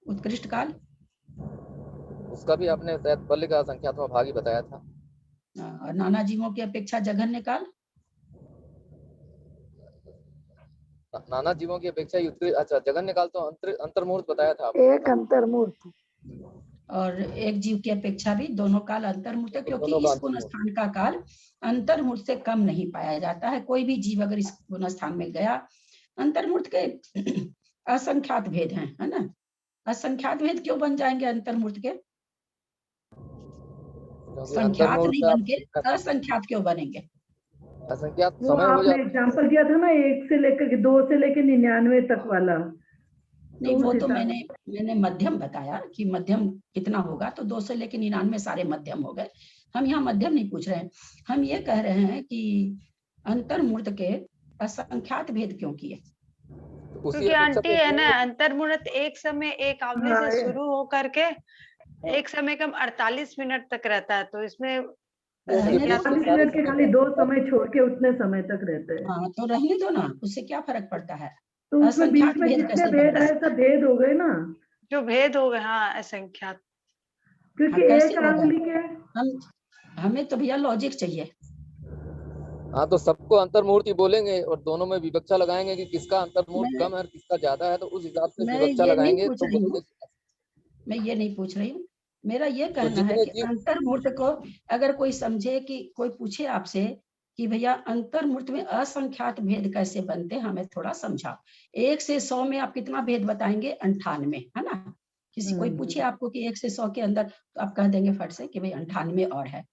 उत्कृष्ट काल? उसका भी आपने पल्ले का संख्यात्मक भाग ही बताया था। और नाना जीवों की अपेक्षा जघन्य काल? नाना जीवों की अपेक्षा अच्छा, जघन्य काल तो अंतर्मुहूर्त बताया था। एक अंतर्मुहूर्त। और एक जीव की अपेक्षा भी दोनों काल अंतर्मुहूर्त, क्योंकि इस गुणस्थान का काल अंतर्मुहूर्त से कम नहीं पाया जाता है। कोई भी जीव अगर इस गुणस्थान में गया, अंतर्मुहूर्त के असंख्यात भेद हैं, है ना। असंख्यात भेद क्यों बन जाएंगे अंतर्मुहूर्त के? संख्यात नहीं बन के असंख्यात क्यों बनेंगे? असंख्यात वो समय हो आपने एग्जाम्पल दिया था ना, 1 से लेकर 2 से लेकर 99 तक वाला। नहीं, वो तो मैंने मध्यम बताया कि मध्यम कितना होगा, तो 2 से लेकर 99 सारे मध्यम हो गए। हम यहाँ मध्यम नहीं पूछ रहे हैं, हम ये कह रहे हैं कि अंतर्मुहूर्त के असंख्यात भेद क्यों किए? क्योंकि आंटी है ना, अंतर्मुहूर्त एक समय एक आवली से शुरू हो करके एक समय कम 48 मिनट तक रहता है, तो इसमें 48 मिनट के खाली 2 समय छोड़ के उतने समय तक रहते हैं। हाँ, तो रहने दो ना, उससे क्या फर्क पड़ता है? तो उसमें बीच में जितने भेद आए सब भेद हो गए ना, जो भेद हो गए। हाँ, असंख्यात, क्योंकि एक आवली के हमें तो भैया लॉजिक चाहिए। हाँ, तो सबको अंतर्मुहूर्त ही बोलेंगे और दोनों में विवक्षा लगाएंगे कि किसका अंतर्मुहूर्त कम है और किसका ज्यादा है, तो उस हिसाब से विवक्षा लगाएंगे। तो मैं ये नहीं पूछ रही हूँ, मेरा ये कहना है कि अंतर्मुहूर्त को अगर कोई समझे, कि कोई पूछे आपसे कि भैया अंतर्मुहूर्त में असंख्यात भेद कैसे बनते, हमें थोड़ा समझाओ। 1 से 100 में आप कितना भेद बताएंगे? 98, है ना। किसी कोई पूछे आपको कि 1 से 100 के अंदर, तो आप कह देंगे फट से कि भाई 98 और है।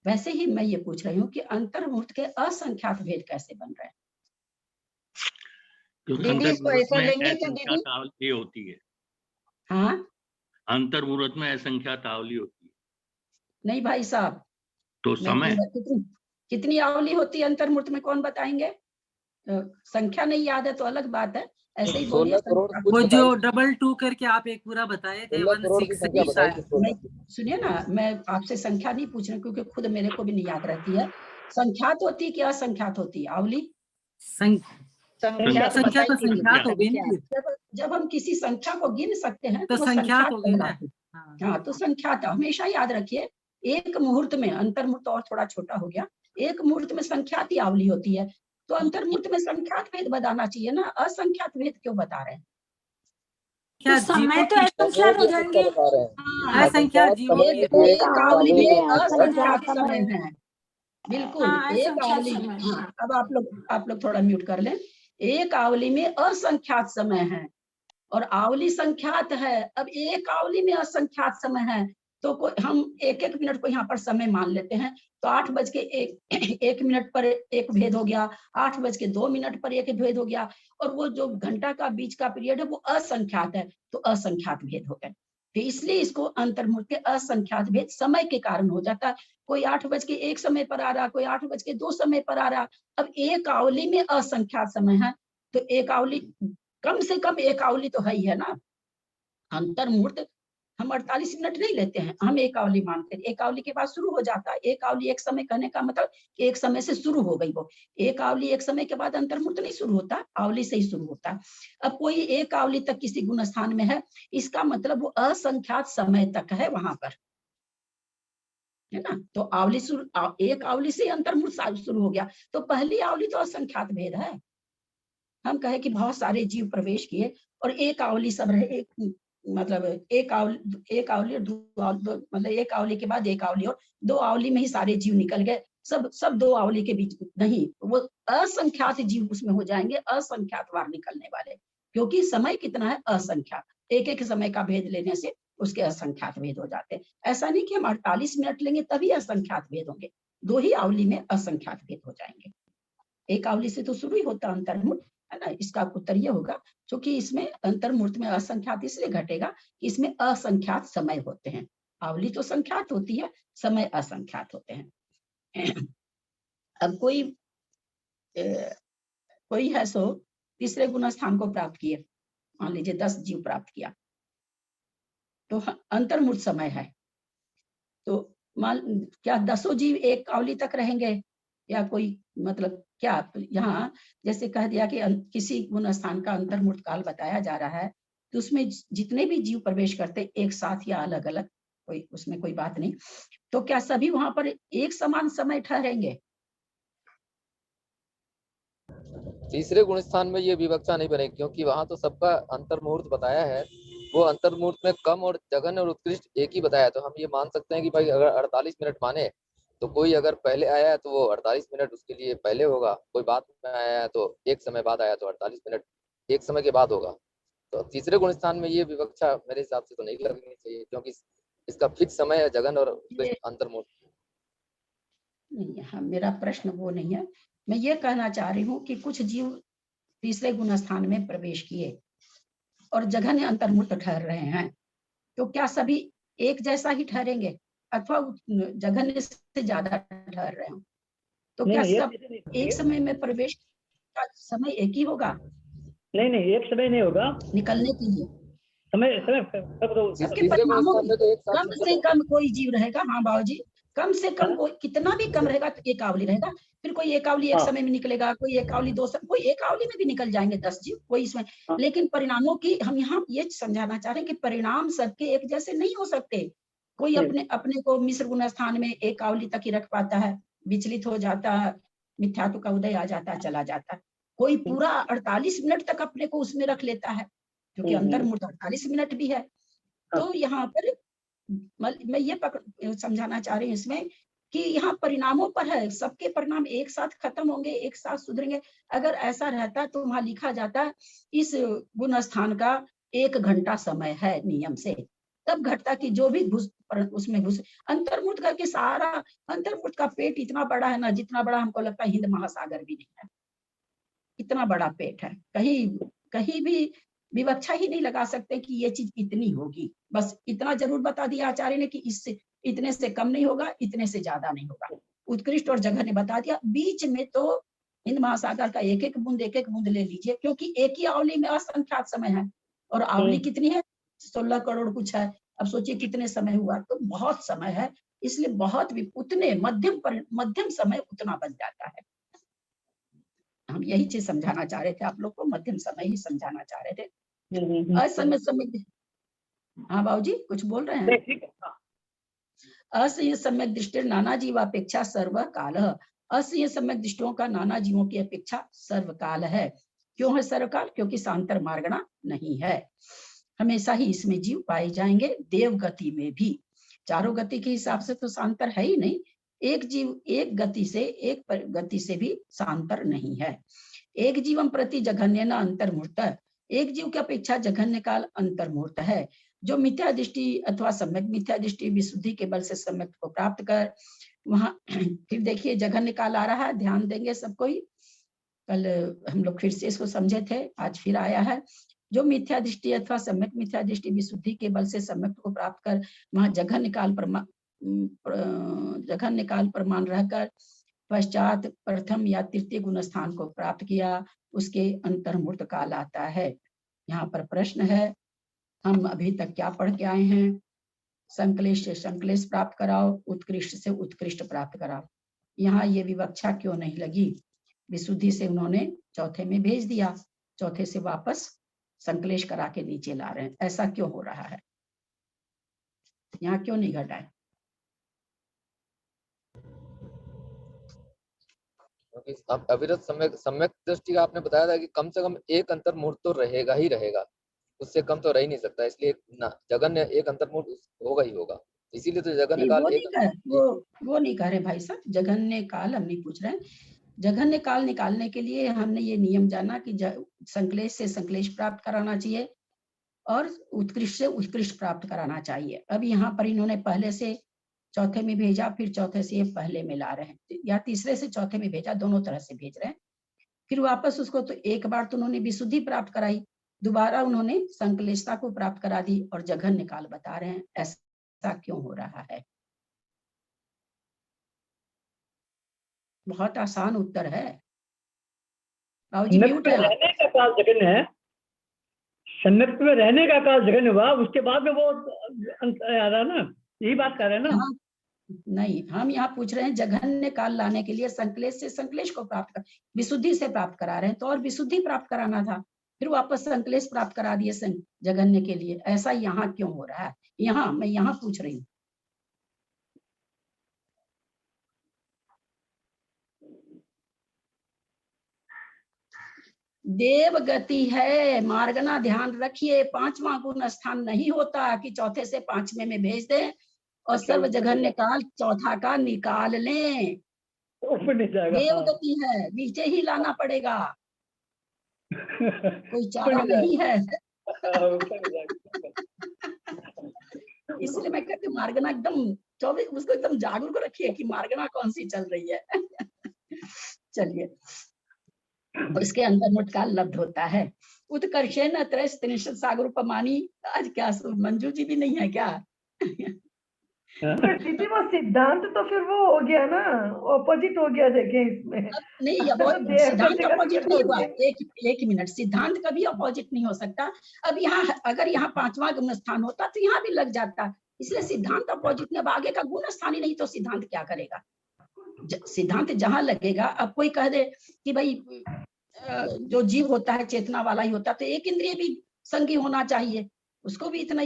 वैसे ही मैं ये पूछ रही हूँ कि अंतर्मुहूर्त के असंख्यात भेद कैसे बन रहे हैं? दीदी इसको ऐसे लेंगे क्या दीदी? आवली होती है। हाँ, अंतर्मुहूर्त में असंख्यात आवली होती है। नहीं भाई साहब, तो समय कितनी आवली होती है अंतर्मुहूर्त में, कौन बताएंगे? संख्या नहीं याद है तो अलग बात है, ऐसे ही बोलिए। वो जो 22 करके आप एक पूरा बताए थे, 160। सुनिए ना, मैं आपसे संख्या नहीं पूछ रही, क्योंकि खुद मेरे को भी नहीं याद रहती है। संख्यात होती है कि असंख्यात होती है आवली? संख्यात हो गई ना। जब हम किसी संख्या को गिन सकते हैं तो संख्यात हो गई ना। हाँ, तो संख्यात हमेशा याद रखिए। एक मुहूर्त में, अंतर्मुहूर्त और थोड़ा छोटा हो गया, एक मुहूर्त में संख्यात ही आवली होती है, तो अंतर्मुहूर्त में संख्यात भेद बताना चाहिए ना, असंख्यात भेद क्यों बता रहे हैं? तो समय तो असंख्यात हो जाएंगे। असंख्यात जीवों एक आवली में असंख्यात समय है, बिल्कुल एक आवली। हाँ, अब आप लोग थोड़ा म्यूट कर लें। एक आवली में असंख्यात समय है और आवली संख्यात है। अब एक आवली में असंख्यात समय है, तो हम 1-1 मिनट को यहाँ पर समय मान लेते हैं, तो 8:01 पर एक भेद हो गया, 8:02 पर एक भेद हो गया, और वो जो घंटा का बीच का पीरियड है वो असंख्यात है, तो असंख्यात भेद हो गए। तो इसलिए इसको अंतर्मुहूर्त के असंख्यात भेद समय के कारण हो जाता है। कोई 8:01 समय पर आ रहा, कोई 8:02 समय पर आ रहा। अब एक आवली में असंख्यात समय है, तो एक आवली, कम से कम एक आवली तो है ही है ना। अंतर्मुहूर्त हम 48 मिनट नहीं लेते हैं, हम एक आवली मानते हैं। एक आवली के बाद शुरू हो जाता है। एक आवली एक समय कहने का मतलब एक समय से शुरू हो गई। वो एक आवली एक समय के बाद अंतर्मुहूर्त नहीं शुरू होता, आवली से ही शुरू होता है। अब कोई एक आवली तक किसी गुण स्थान में है, इसका मतलब वो असंख्यात समय तक है वहां पर, है ना। तो आवली एक आवली से अंतर्मुहूर्त शुरू हो गया, तो पहली आवली तो असंख्यात भेद है। हम कहे कि बहुत सारे जीव प्रवेश किए और एक आवली सब रहे, एक मतलब एक आवली और मतलब एक आवली के बाद एक आवली और दो आवली में ही सारे जीव निकल गए। सब दो आवली के बीच नहीं, वो असंख्यात जीव उसमें हो जाएंगे, असंख्यात बार निकलने वाले, क्योंकि समय कितना है, असंख्यात। एक एक समय का भेद लेने से उसके असंख्यात भेद हो जाते हैं। ऐसा नहीं कि हम 48 मिनट लेंगे तभी असंख्यात भेद होंगे, दो ही आवली में असंख्यात भेद हो जाएंगे। एक आवली से तो शुरू ही होता अंतर्मुहूर्त, है ना। इसका उत्तर ये होगा क्योंकि इसमें अंतर्मुहूर्त में असंख्यात इसलिए घटेगा कि इसमें असंख्यात समय होते हैं। आवली तो संख्यात होती है, समय असंख्यात होते हैं। अब कोई है सो तीसरे गुण स्थान को प्राप्त किए, मान लीजिए 10 जीव प्राप्त किया, तो अंतर्मुहूर्त समय है, तो मान क्या 10 जीव एक आवली तक रहेंगे या कोई मतलब क्या। यहाँ जैसे कह दिया कि किसी गुण स्थान का अंतर्मुहूर्त काल बताया जा रहा है, तो उसमें जितने भी जीव प्रवेश करते एक साथ या अलग अलग, कोई उसमें कोई बात नहीं, तो क्या सभी वहां पर एक समान समय ठहरेंगे। तीसरे गुण स्थान में ये विवक्षा नहीं बनेगी, क्योंकि वहां तो सबका अंतर्मुहूर्त बताया है। वो अंतर्मुहूर्त में कम और जघन्य और उत्कृष्ट एक ही बताया। तो हम ये मान सकते हैं कि भाई अगर 48 मिनट माने तो कोई अगर पहले आया है तो वो 48 मिनट उसके लिए पहले होगा, कोई बाद में आया है तो एक समय बाद आया तो 48 मिनट एक समय के बाद होगा। तो तीसरे गुण स्थान में ये विवक्षा मेरे हिसाब से तो नहीं लगनी चाहिए, क्योंकि इसका फिक्स समय है जघन और अंतर्मुहूर्त। नहीं, मेरा प्रश्न वो नहीं है, मैं ये कहना चाह रही हूँ कि कुछ जीव तीसरे गुण स्थान में प्रवेश किए और जघन्य अंतर्मुहूर्त ठहर रहे हैं, तो क्या सभी एक जैसा ही ठहरेंगे अथवा जघन्य से ज्यादा ठहर रहे हो, तो क्या सब एक समय में प्रवेश का समय एक ही होगा। नहीं एक समय नहीं होगा निकलने के लिए समय सबके परिणामों में कम से कम कोई जीव रहेगा। हाँ बाबूजी, कम से कम कोई कितना भी कम रहेगा तो एक आवली रहेगा, फिर कोई एक आवली एक समय में निकलेगा, कोई एक आवली कोई एक आवली में भी निकल जाएंगे 10 जीव, कोई इसमें। लेकिन परिणामों की हम यहाँ ये समझाना चाह रहे हैं कि परिणाम सबके एक जैसे नहीं हो सकते। कोई अपने को मिश्र गुण स्थान में एक आवली तक ही रख पाता है, विचलित हो जाता है, मिथ्यात्व का उदय आ जाता है, चला जाता है। कोई पूरा 48 मिनट तक अपने को उसमें रख लेता है, क्योंकि अंतर्मुहूर्त 48 मिनट भी है। तो यहाँ पर मैं ये समझाना चाह रही हूँ इसमें कि यहाँ परिणामों पर है, सबके परिणाम एक साथ खत्म होंगे, एक साथ सुधरेंगे। अगर ऐसा रहता तो वहां लिखा जाता इस गुण स्थान का 1 घंटा समय है नियम से, तब घटता कि जो भी उसमें घुस अंतर्मुहूर्त करके सारा अंतर्मुहूर्त का पेट इतना बड़ा है ना, जितना बड़ा हमको लगता है हिंद महासागर भी नहीं है, इतना बड़ा पेट है। कहीं भी विवक्षा ही नहीं लगा सकते कि ये चीज इतनी होगी। बस इतना जरूर बता दिया आचार्य ने कि इससे इतने से कम नहीं होगा, इतने से ज्यादा नहीं होगा। उत्कृष्ट और जघन्य बता दिया। बीच में तो हिंद महासागर का एक एक बूंद ले लीजिए, क्योंकि एक ही आवली में असंख्यात समय है और आवली कितनी है, 16 करोड़ कुछ है। अब सोचिए कितने समय हुआ, तो बहुत समय है, इसलिए बहुत भी उतने मध्यम समय उतना बन जाता है। हम यही चीज समझाना चाह रहे थे आप लोग को, मध्यम समय ही समझाना चाह रहे थे। असम्यक हाँ बाबूजी कुछ बोल रहे हैं। असंय सम्यक दृष्टि नाना जीवापेक्षा सर्व काल, असंय सम्यक दृष्टियों का नाना जीवों की अपेक्षा सर्वकाल है। क्यों है सर्वकाल? क्योंकि सांतर मार्गणा नहीं है, हमेशा ही इसमें जीव पाए जाएंगे। देव गति में भी चारों गति के हिसाब से तो सांतर है ही नहीं, एक जीव एक गति से एक गति से भी सांतर नहीं है। एक जीवम प्रति जघन्य न अंतर्मुहूर्त, एक जीव की अपेक्षा जघन्य काल अंतर्मुहूर्त है। जो मिथ्या दृष्टि अथवा सम्यक मिथ्या दृष्टि विशुद्धि के बल से सम्यक को प्राप्त कर वहां फिर देखिए जघन्य काल आ रहा है, ध्यान देंगे सबको ही। कल हम लोग फिर से इसको समझे थे, आज फिर आया है। जो मिथ्या दृष्टि अथवा सम्यक मिथ्या दृष्टि विशुद्धि के बल से सम्यक को प्राप्त कर वहां जघन्य काल प्रमाण रहकर पश्चात प्रथम या तृतीय गुण स्थान को प्राप्त किया, उसके अंतर्मुहूर्त काल आता है। यहाँ पर प्रश्न है, हम अभी तक क्या पढ़ के आए हैं? संक्लेश से संक्लेश प्राप्त कराओ, उत्कृष्ट से उत्कृष्ट प्राप्त कराओ। यहाँ ये विवक्षा क्यों नहीं लगी? विशुद्धि से उन्होंने चौथे में भेज दिया, चौथे से वापस संक्लेश करा के नीचे ला रहे हैं। ऐसा क्यों हो रहा है? यहाँ क्यों नहीं घटा है? क्योंकि अब अविरत सम्यक दृष्टि का आपने बताया था कि कम से कम एक अंतर्मुहूर्त तो रहेगा ही रहेगा, उससे कम तो रह ही नहीं सकता, इसलिए ना जगन्य एक अंतर्मुहूर्त होगा ही होगा, इसीलिए तो जगन्य काल वो नहीं कह रहे भाई साहब, जघन्य काल हम नहीं पूछ रहे हैं। जघन्य काल निकालने के लिए हमने ये नियम जाना कि संक्लेश से संक्लेश प्राप्त कराना चाहिए और उत्कृष्ट से उत्कृष्ट प्राप्त कराना चाहिए। अब यहाँ पर इन्होंने पहले से चौथे में भेजा, फिर चौथे से ये पहले में ला रहे हैं, या तीसरे से चौथे में भेजा, दोनों तरह से भेज रहे हैं। फिर वापस उसको तो एक बार तो उन्होंने विशुद्धि प्राप्त कराई, दोबारा उन्होंने संक्लेशता को प्राप्त करा दी और जघन्य काल बता रहे हैं। ऐसा क्यों हो रहा है? बहुत आसान उत्तर है। म्यूट है। रहने का काल जघन्य है, सम्यक में रहने का काल जघन्य हुआ, उसके बाद में वो आ रहा ना, यही बात कर रहे हैं ना? हाँ, नहीं, हम यहाँ पूछ रहे हैं जघन्य काल लाने के लिए संक्लेश से संक्लेश को प्राप्त कर, विशुद्धि से प्राप्त करा रहे हैं, तो और विशुद्धि प्राप्त कराना था, फिर वापस संक्लेश प्राप्त करा दिए जघन्य के लिए। ऐसा यहाँ क्यों हो रहा है? यहाँ मैं यहाँ पूछ रही हूँ। देव गति है, मार्गना ध्यान रखिए, पांचवा गुण स्थान नहीं होता कि चौथे से पांचवे में भेज दें और सर्व जघन्य काल चौथा का निकाल लें। देव गति है, नीचे ही लाना पड़ेगा, कोई चारा नहीं है। इसलिए मैं कहती हूँ मार्गना एकदम 24 उसको एकदम जागरूक रखिए कि मार्गना कौन सी चल रही है। चलिए, उसके अंदर मुटकाल लब्ध होता है। उत्कर्षेण त्रयः त्रिंशत् सागरोपमानी। आज क्या मंजू जी भी नहीं है क्या? दीदी वो सिद्धांत तो फिर वो हो गया ना, ऑपोजिट हो गया। देखें इसमें नहीं, सिद्धांत ऑपोजिट नहीं हुआ। एक मिनट, सिद्धांत कभी ऑपोजिट नहीं हो सकता। अब यहाँ अगर यहाँ पांचवा गुण स्थान होता तो यहाँ भी लग जाता, इसलिए सिद्धांत ऑपोजिट में। अब आगे का गुण स्थान ही नहीं तो सिद्धांत क्या करेगा? सिद्धांत जहां लगेगा। अब कोई कह दे कि भाई जो जीव होता है चेतना वाला ही होता है, तो एक इंद्रिय भी संगी होना चाहिए, उसको भी इतना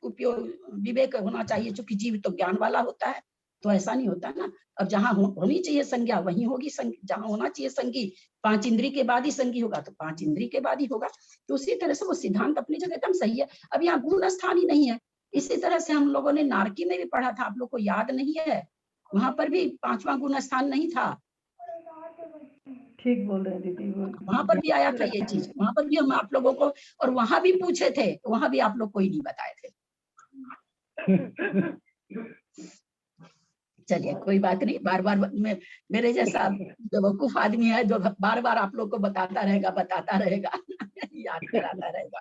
उपयोग विवेक होना चाहिए, क्योंकि जीव तो ज्ञान वाला होता है। तो ऐसा नहीं होता ना। अब जहाँ होनी चाहिए संज्ञा वहीं होगी, जहाँ होना चाहिए संगी, पांच इंद्रिय के बाद ही संगी होगा तो पांच इंद्रिय के बाद ही होगा। तो उसी तरह से वो सिद्धांत अपनी जगह एकदम सही है। अब यहाँ गुण स्थान ही नहीं है। इसी तरह से हम लोगों ने नारकी में भी पढ़ा था, आप लोग को याद नहीं है? वहां पर भी पांचवा गुण स्थान नहीं था। ठीक बोल रहे हैं दीदी, वहां पर भी आया था ये चीज, वहां पर भी हम आप लोगों को, और वहां भी पूछे थे, वहां भी आप लोग कोई नहीं बताए थे। चलिए कोई बात नहीं, बार बार मेरे जैसा बेवकूफ आदमी है जो बार बार आप लोग को बताता रहेगा याद कराता रहेगा।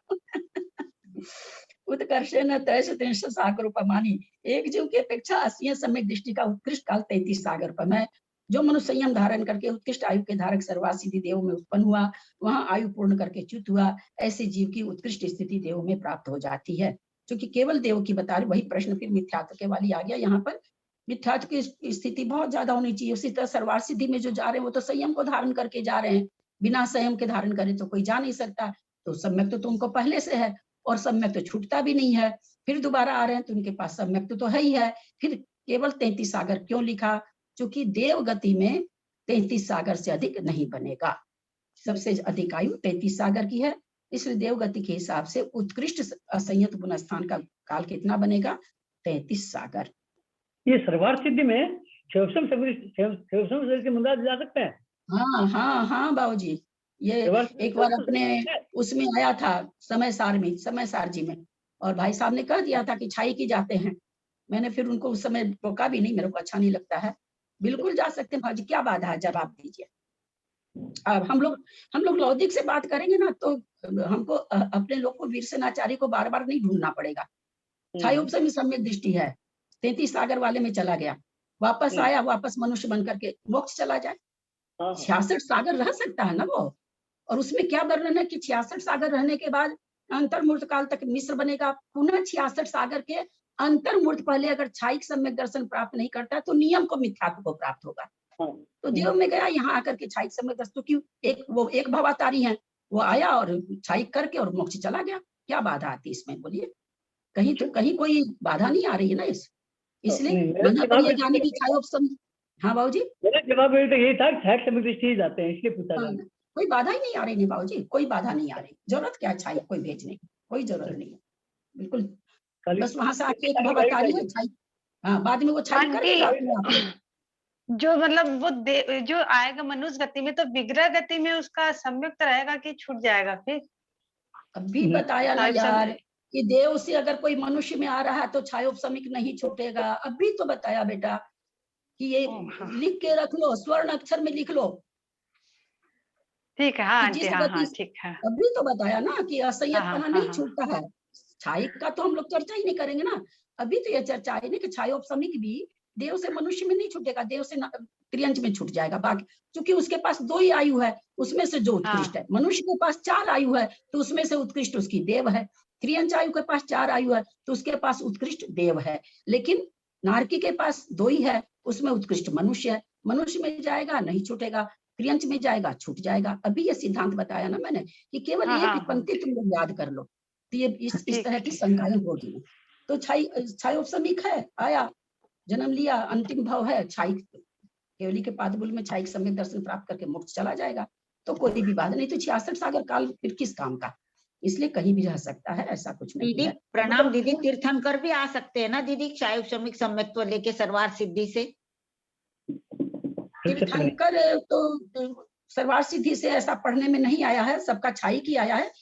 उत्कर्षेण त्रयः त्रिंशत् सागरोपमानी। एक जीव की अपेक्षा 80 सम्यक दृष्टि का उत्कृष्ट काल 33 सागरोपम है। जो मनुष्य संयम धारण करके उत्कृष्ट आयु के धारक सर्वासिद्धि देव में उत्पन्न हुआ, वहां आयु पूर्ण करके च्युत हुआ, ऐसे जीव की उत्कृष्ट स्थिति देव में प्राप्त हो जाती है। क्योंकि केवल देव की बता रहे, वही प्रश्न फिर मिथ्यात्व के वाली आ गया। यहाँ पर मिथ्यात्व की स्थिति बहुत ज्यादा होनी चाहिए। उसी तरह सर्वासिद्धि में जो जा रहे हैं वो तो संयम को धारण करके जा रहे हैं, बिना संयम के धारण करे तो कोई जा नहीं सकता। तो सम्यक तो उनको पहले से है, और सम्यक तो छूटता भी नहीं है। फिर दोबारा आ रहे हैं तो उनके पास सम्यक तो है ही है। फिर केवल 33 सागर क्यों लिखा? क्योंकि देव गति में 33 सागर से अधिक नहीं बनेगा। सबसे अधिक आयु 33 सागर की है, इसलिए देव गति के हिसाब से उत्कृष्ट असंयत गुण स्थान का काल कितना बनेगा? 33 सागर। ये सर्वार्थ सिद्धि में के मुंदाज जा सकते हैं। हाँ हाँ हाँ बाबूजी, ये एक बार अपने उसमें आया था समय सार जी में, और भाई साहब ने कह दिया था कि छाई की जाते हैं। मैंने फिर उनको उस समय रोका भी नहीं, मेरे को अच्छा नहीं लगता है। बिल्कुल जा सकते हैं भाजी, क्या बाधा है? जवाब दीजिए। अब हम लोग लौकिक से बात करेंगे ना तो हमको अपने लोग को वीरसेनाचार्य को बार बार नहीं ढूंढना पड़ेगा। छाई उपसमी सम्यक दृष्टि है, 33 सागर वाले में चला गया, वापस आया, वापस मनुष्य बन करके मोक्ष चला जाए। 66 सागर रह सकता है ना वो। और उसमें क्या वर्णन है कि 66 सागर रहने के बाद अंतर्मूर्त काल तक मिश्र बनेगा, पुनः 66 सागर के अंतर्मूर्त पहले अगर छायिक सम्यक दर्शन प्राप्त नहीं करता तो नियम को मिथ्यात्व को प्राप्त होगा। तो देव में गया, यहाँ आकर के छायिक सम्यक दर्शन, तो क्यों एक भवातारी है, वो आया और छायिक करके और मोक्ष चला गया, क्या बाधा आती है इसमें बोलिए? कहीं कोई बाधा नहीं आ रही है ना इसलिए मन पर ये जाने की छायोपसम। हाँ बाबूजी, मेरा जवाब यही था, छायिक सम्यक दृष्टि जाते हैं, इसलिए पूछा था। कोई बाधा ही नहीं आ रही नहीं बाबूजी, कोई बाधा नहीं आ रही, जरूरत क्या है छायिक कोई भेजने की, कोई जरूरत नहीं है बिल्कुल। बस वहां से आके एक भवातारी है छायिक, हाँ बाद में वो छायिक करेगा। जो मतलब वो जो आएगा मनुष्य गति में, तो विग्रह गति में उसका संयुक्त रहेगा कि छूट जाएगा फिर? अभी बताया ना यार कि देव से अगर कोई मनुष्य में आ रहा है तो छायोपसमिक नहीं छूटेगा। अभी तो बताया बेटा कि ये लिख के रख लो, स्वर्ण अक्षर में लिख लो। ठीक है, हाँ ठीक है। अभी तो बताया ना कि असंयतपना नहीं छूटता है। छायिक का तो हम लोग चर्चा ही नहीं करेंगे ना, अभी तो ये चर्चा है ना कि छायोपसमिक भी देव से मनुष्य में नहीं छूटेगा, देव से त्रियंच में छूट जाएगा। बाकी क्योंकि उसके पास 2 ही आयु है, उसमें से जो उत्कृष्ट है। मनुष्य के पास 4 आयु है, तो उसमें से उत्कृष्ट उसकी देव है। त्रियंच आयु के पास 4 आयु है, तो उसके पास उत्कृष्ट देव है। लेकिन नारकी के पास 2 ही है, उसमें उत्कृष्ट मनुष्य है। मनुष्य में जाएगा नहीं छूटेगा, त्रियंच में जाएगा छूट जाएगा। अभी ये सिद्धांत बताया ना मैंने कि केवल एक पंक्ति तुम लोग याद कर लो, तो ये इस तरह की शंकाएं होगी। तो छायोपसमिक है, आया जन्म लिया, अंतिम भाव है छायिक, केवली के पादबुल में छायिक सम्यक दर्शन प्राप्त करके मोक्ष चला जाएगा, तो कोई भी बाधा नहीं। तो 66 सागर काल फिर किस काम का? इसलिए कहीं भी रह सकता है, ऐसा कुछ नहीं दीदी है। प्रणाम दीदी, तीर्थंकर भी आ सकते हैं ना दीदी छायोपसमिक सम्यक्त्व लेके सर्वार सिद्धि से? तीर्थंकर तो सर्वार सिद्धि से ऐसा पढ़ने में नहीं आया है, सबका छायिक ही आया है।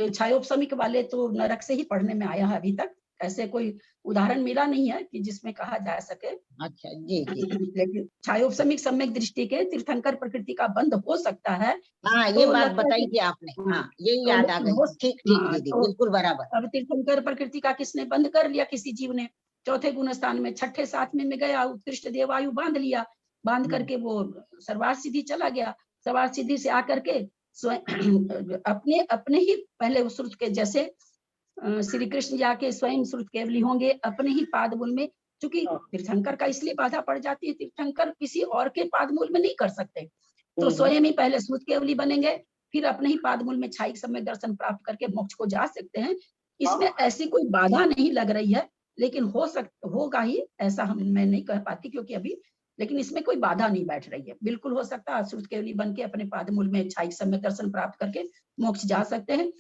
छायोपसमिक वाले तो नरक से ही पढ़ने में आया है। अभी तक ऐसे कोई उदाहरण मिला नहीं है कि जिसमें कहा जा सके। अच्छा जी जी। लेकिन छायोपसमिक सम्यक दृष्टि के तीर्थंकर प्रकृति का बंध हो सकता है। हाँ ये बात बताई थी आपने, हाँ यही याद आ गई। ठीक दीदी, बिल्कुल बराबर। अब तीर्थंकर प्रकृति का किसने बंद कर लिया? किसी जीव ने। चौथे गुण स्थान में, छठे सातवें में गया, उत्कृष्ट देवायु बांध लिया, बांध करके वो सर्वार सिद्धि चला गया। सर्वार सिद्धि से आकर के स्वयं अपने ही पहले श्रुत के जैसे श्री कृष्ण जाके स्वयं श्रुत केवली होंगे अपने ही पादमूल में। क्योंकि तीर्थंकर का इसलिए बाधा पड़ जाती है, तीर्थंकर किसी और के पादमूल में नहीं कर सकते, तो स्वयं ही पहले श्रुत केवली बनेंगे, फिर अपने ही पादमूल में छायिक सम्यक दर्शन प्राप्त करके मोक्ष को जा सकते हैं। इसमें ऐसी कोई बाधा नहीं लग रही है, लेकिन होगा ही ऐसा मैं नहीं कह पाती क्योंकि अभी, लेकिन इसमें कोई बाधा नहीं बैठ रही है। बिल्कुल हो सकता है श्रुत केवली बन के अपने पादमूल में छायिक सम्यक दर्शन प्राप्त करके मोक्ष जा सकते हैं।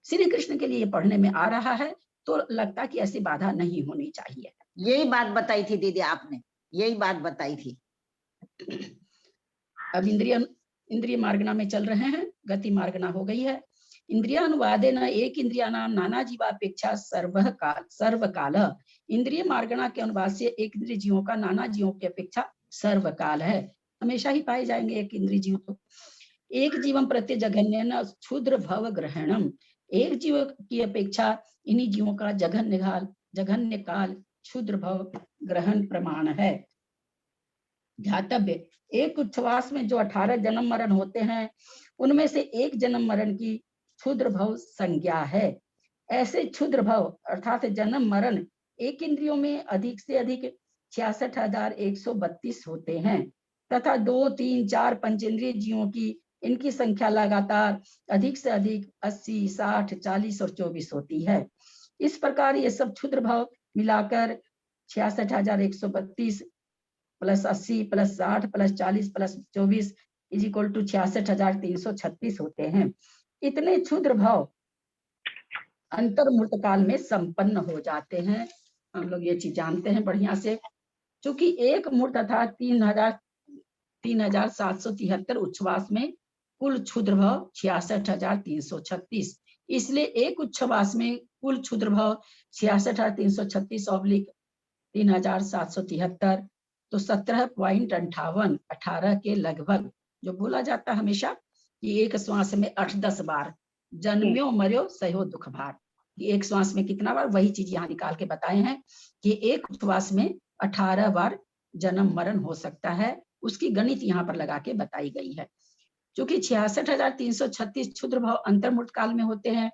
श्री कृष्ण के लिए पढ़ने में आ रहा है, तो लगता है कि ऐसी बाधा नहीं होनी चाहिए। यही बात बताई थी दीदी आपने, यही बात बताई थी। अब इंद्रिय मार्गना में चल रहे हैं, गति मार्गना हो गई है। इंद्रियानुवादेन एक इंद्रियानाम नाना जीवापेक्षा सर्वकाल। इंद्रिय मार्गना के अनुवाद से एक इंद्रिय जीवों का नाना जीवों की अपेक्षा सर्वकाल है, हमेशा ही पाए जाएंगे एक इंद्रिय जीव। तो एक जीवम प्रति जघन्य क्षुद्र भव ग्रहणम, एक जीव की अपेक्षा इन्हीं जीवों का जघन्य काल क्षुद्र भव ग्रहण प्रमाण है। ध्यातव्य, एक उच्छ्वास में जो 18 जन्म मरण होते हैं, उनमें से एक जन्म मरण की क्षुद्र भव संज्ञा है। ऐसे क्षुद्र भव अर्थात जन्म मरण एक इंद्रियों में अधिक से अधिक 66,132 होते हैं तथा 2, 3, 4 पंचेंद्रिय जीवों की इनकी संख्या लगातार अधिक से अधिक 80, 60, 40 और 24 होती है। इस प्रकार ये सब क्षुद्र भाव मिलाकर 66,132 plus 80 plus 60 plus 40 plus 24 is equal to 66,336 होते हैं। इतने क्षुद्र भाव अंतर्मूर्त काल में संपन्न हो जाते हैं। हम लोग ये चीज जानते हैं बढ़िया से, क्योंकि एक मूर्त अर्थात 3,773 उच्छ्वास में कुल क्षुद्र भाव 66,336, इसलिए एक उच्छ्वास में कुल क्षुद्र भाव 66,336/3,773, तो 17.58 18 के लगभग। जो बोला जाता है हमेशा कि एक श्वास में 8-10 बार जन्म्यो मर्यो सहो दुख भार, कि एक श्वास में कितना बार, वही चीज यहाँ निकाल के बताए हैं कि एक श्वास में 18 बार जन्म मरण हो सकता है। उसकी गणित यहाँ पर लगा के बताई गई है। क्योंकि 66,336 क्षुद्र भाव अंतर्मूर्त काल में होते हैं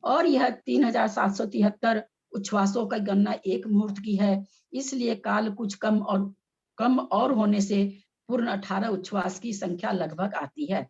और यह 3,773 उच्छ्वासों का गणना 1 मुहूर्त की है, इसलिए काल कुछ कम और होने से पूर्ण 18 उच्छ्वास की संख्या लगभग आती है।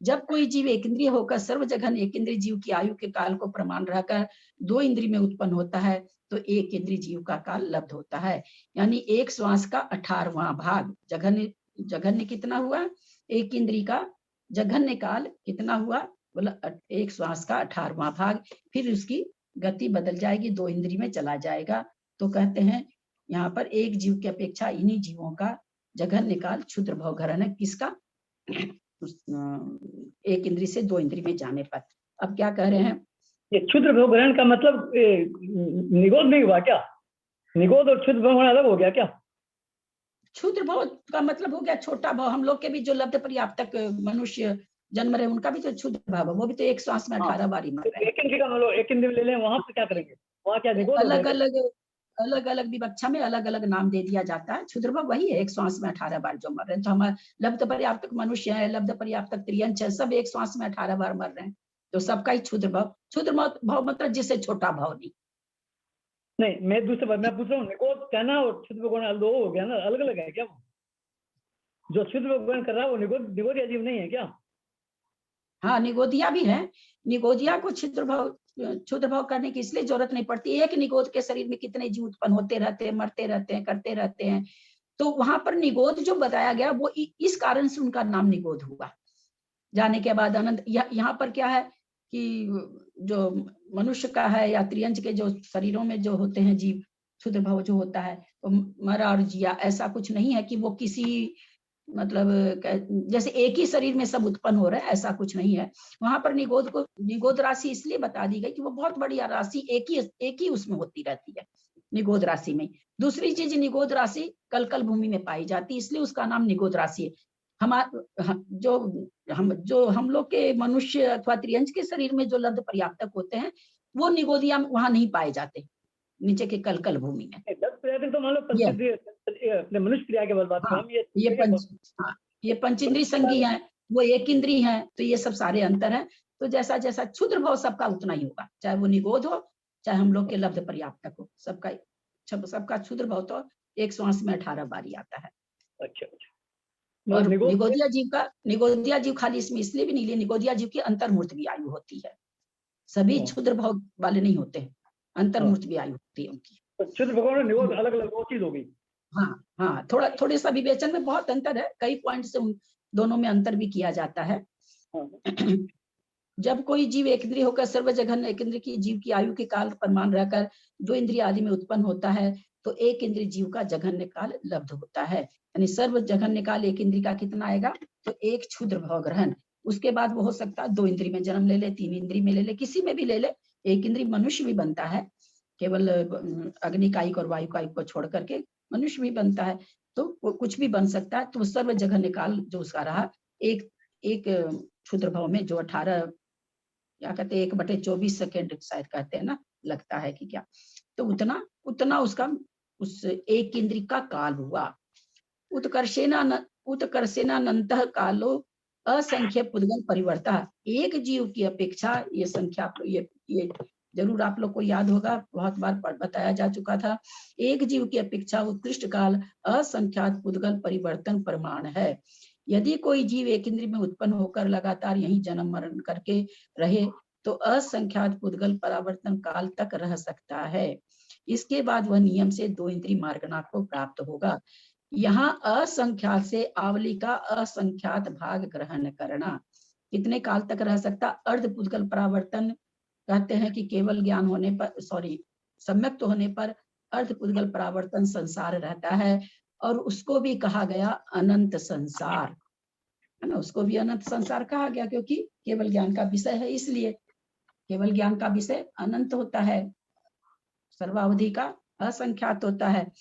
जब कोई जीव एक इंद्रिय होकर सर्वजघन एक इंद्रिय जीव की आयु के काल को प्रमाण रहकर 2 इंद्रिय में उत्पन्न होता है तो एक इंद्रिय जीव का काल लब्ध होता है। यानी एक श्वास का 18वां भाग जघन्य कितना हुआ, एक इंद्रिय का जघन्य काल कितना हुआ, बोला एक श्वास का 18वां भाग, फिर उसकी गति बदल जाएगी, 2 इंद्रिय में चला जाएगा। तो कहते हैं यहाँ पर एक जीव की अपेक्षा इन्हीं जीवों का जघन्य काल क्षुद्र भवघरण है, किसका, एक इंद्रिय से 2 इंद्रिय में जाने पर। अब क्या कह रहे हैं, ये क्षुद्र भवग्रहण का मतलब निगोद नहीं हुआ क्या? निगोद और क्षुद्र भवग्रहण अलग हो गया क्या? क्षुद्र भव का मतलब हो गया छोटा भाव। हम लोग के भी जो लब्ध पर्याप्तक मनुष्य जन्म रहे उनका भी तो क्षुद्र भाव है, वो भी तो एक श्वास में 18 बार ही मर रहे हैं। एक इंद्रिय का मतलब एक इंद्रिय ले लें, वहां पर क्या करेंगे? वहां क्या निगोद अलग अलग विवक्षा में अलग अलग नाम दे दिया जाता है। क्षुद्र भाव वही है, एक श्वास में 18 बार जो मर रहे हैं। तो हमारे लब्ध पर्याप्तक मनुष्य है, लब्ध पर्याप्तक त्रियंच है, सब एक श्वास में 18 बार मर रहे हैं, तो सबका ही क्षुद्र भाव मतलब जिससे छोटा भाव नहीं। मैं दूसरे बार मैं पूछ रहा हूँ, निगोद कहना और क्षुद्र भवग्रहण दो हो गया ना, अलग अलग है क्या? वो जो क्षुद्र भवग्रहण कर रहा है वो निगोदिया जीव नहीं है क्या? हाँ, निगोदिया भी है। निगोदिया को क्षुद्र भाव करने की इसलिए जरूरत नहीं पड़ती। एक निगोद के शरीर में कितने जीव उत्पन्न होते रहते हैं, मरते रहते हैं, करते रहते हैं। तो वहां पर निगोद जो बताया गया वो इस कारण से उनका नाम निगोद हुआ। जाने के बाद अनंत, यहाँ पर क्या है कि जो मनुष्य का है या त्रियंच के जो शरीरों में जो होते हैं जीव, क्षुद्र भाव जो होता है, तो मरा और जिया ऐसा कुछ नहीं है कि वो किसी मतलब जैसे एक ही शरीर में सब उत्पन्न हो रहा है, ऐसा कुछ नहीं है। वहां पर निगोद राशि इसलिए बता दी गई कि वो बहुत बड़ी राशि एक ही उसमें होती रहती है, निगोद राशि में। दूसरी चीज, निगोद राशि कलकल भूमि में पाई जाती है, इसलिए उसका नाम निगोद राशि है। जो हम लोग के मनुष्य अथवा त्रियंच के शरीर में जो लब्ध पर्याप्तक होते हैं वो निगोदिया वहां नहीं पाए जाते, नीचे के कलकल भूमि में। 10 प्रयास तो मान लो अपने मनुष्य क्रिया के बाद हाँ, ये पंचेंद्रिय संगी है, वो एक इंद्रिय है, तो ये सब सारे अंतर हैं। तो जैसा जैसा क्षुद्र भाव सबका उतना ही होगा, चाहे वो निगोद हो चाहे हम लोग के लब्ध पर्याप्तक हो, सबका क्षुद्र भाव तो एक श्वास में 18 बार ही आता है। अच्छा। और निगोदिया जीव खाली इसमें इसलिए भी नहीं लिया, निगोदिया जीव की अंतर्मूर्त भी आयु होती है, सभी क्षुद्र भाव वाले नहीं होते हैं, अंतर्मूर्त भी आयु होती है उनकी। तो क्षुद्र भाव और निगोद अलग अलग चीज हो गई। हाँ, थोड़े सा विवेचन में बहुत अंतर है, कई पॉइंट से उन दोनों में अंतर भी किया जाता है। जब कोई जीव एक इंद्रिय होकर सर्वजघन एक इंद्रिय की जीव की आयु के काल प्रमाण रहकर 2 इंद्रिय आदि में उत्पन्न होता है तो एक इंद्रिय जीव का जघन्य काल लब्ध होता है। यानी सर्व जघन्य काल एक इंद्रिय का कितना आएगा, तो एक क्षुद्र भवग्रहण। उसके बाद वो हो सकता है 2 इंद्रिय में जन्म ले ले, 3 इंद्रिय में ले ले, किसी में भी ले ले। एक इंद्रिय मनुष्य भी बनता है, केवल अग्निकायिक और वायुकायिक को छोड़ करके मनुष्य भी बनता है, तो कुछ भी बन सकता है। तो सर्व जघन्य काल जो उसका रहा एक क्षुद्र भाव में जो 18 क्या कहते हैं 1/24 सेकेंड शायद कहते हैं ना, लगता है कि क्या, तो उतना उसका उस एक इंद्रिय का काल हुआ। उत्कर्षेनानंतः कालो असंख्य पुद्गल परिवर्ता। एक जीव की अपेक्षा ये संख्या, ये जरूर आप लोग को याद होगा, बहुत बार बताया जा चुका था। एक जीव की अपेक्षा उत्कृष्ट काल असंख्यात पुद्गल परिवर्तन प्रमाण है। यदि कोई जीव एक इंद्रिय में उत्पन्न होकर लगातार यही जन्म मरण करके रहे तो असंख्यात पुद्गल परावर्तन काल तक रह सकता है। इसके बाद वह नियम से 2 इंद्रिय मार्गना को प्राप्त होगा। यहाँ असंख्यात से आवली का असंख्यात भाग ग्रहण करना। कितने काल तक रह सकता, अर्ध पुद्गल परावर्तन कहते हैं कि केवल ज्ञान होने पर, सम्यक्त होने पर अर्ध पुद्गल परावर्तन संसार रहता है, और उसको भी कहा गया अनंत संसार, है ना, उसको भी अनंत संसार कहा गया क्योंकि केवल ज्ञान का विषय है, इसलिए केवल ज्ञान का विषय अनंत होता है, सर्वावधि का असंख्यात होता है।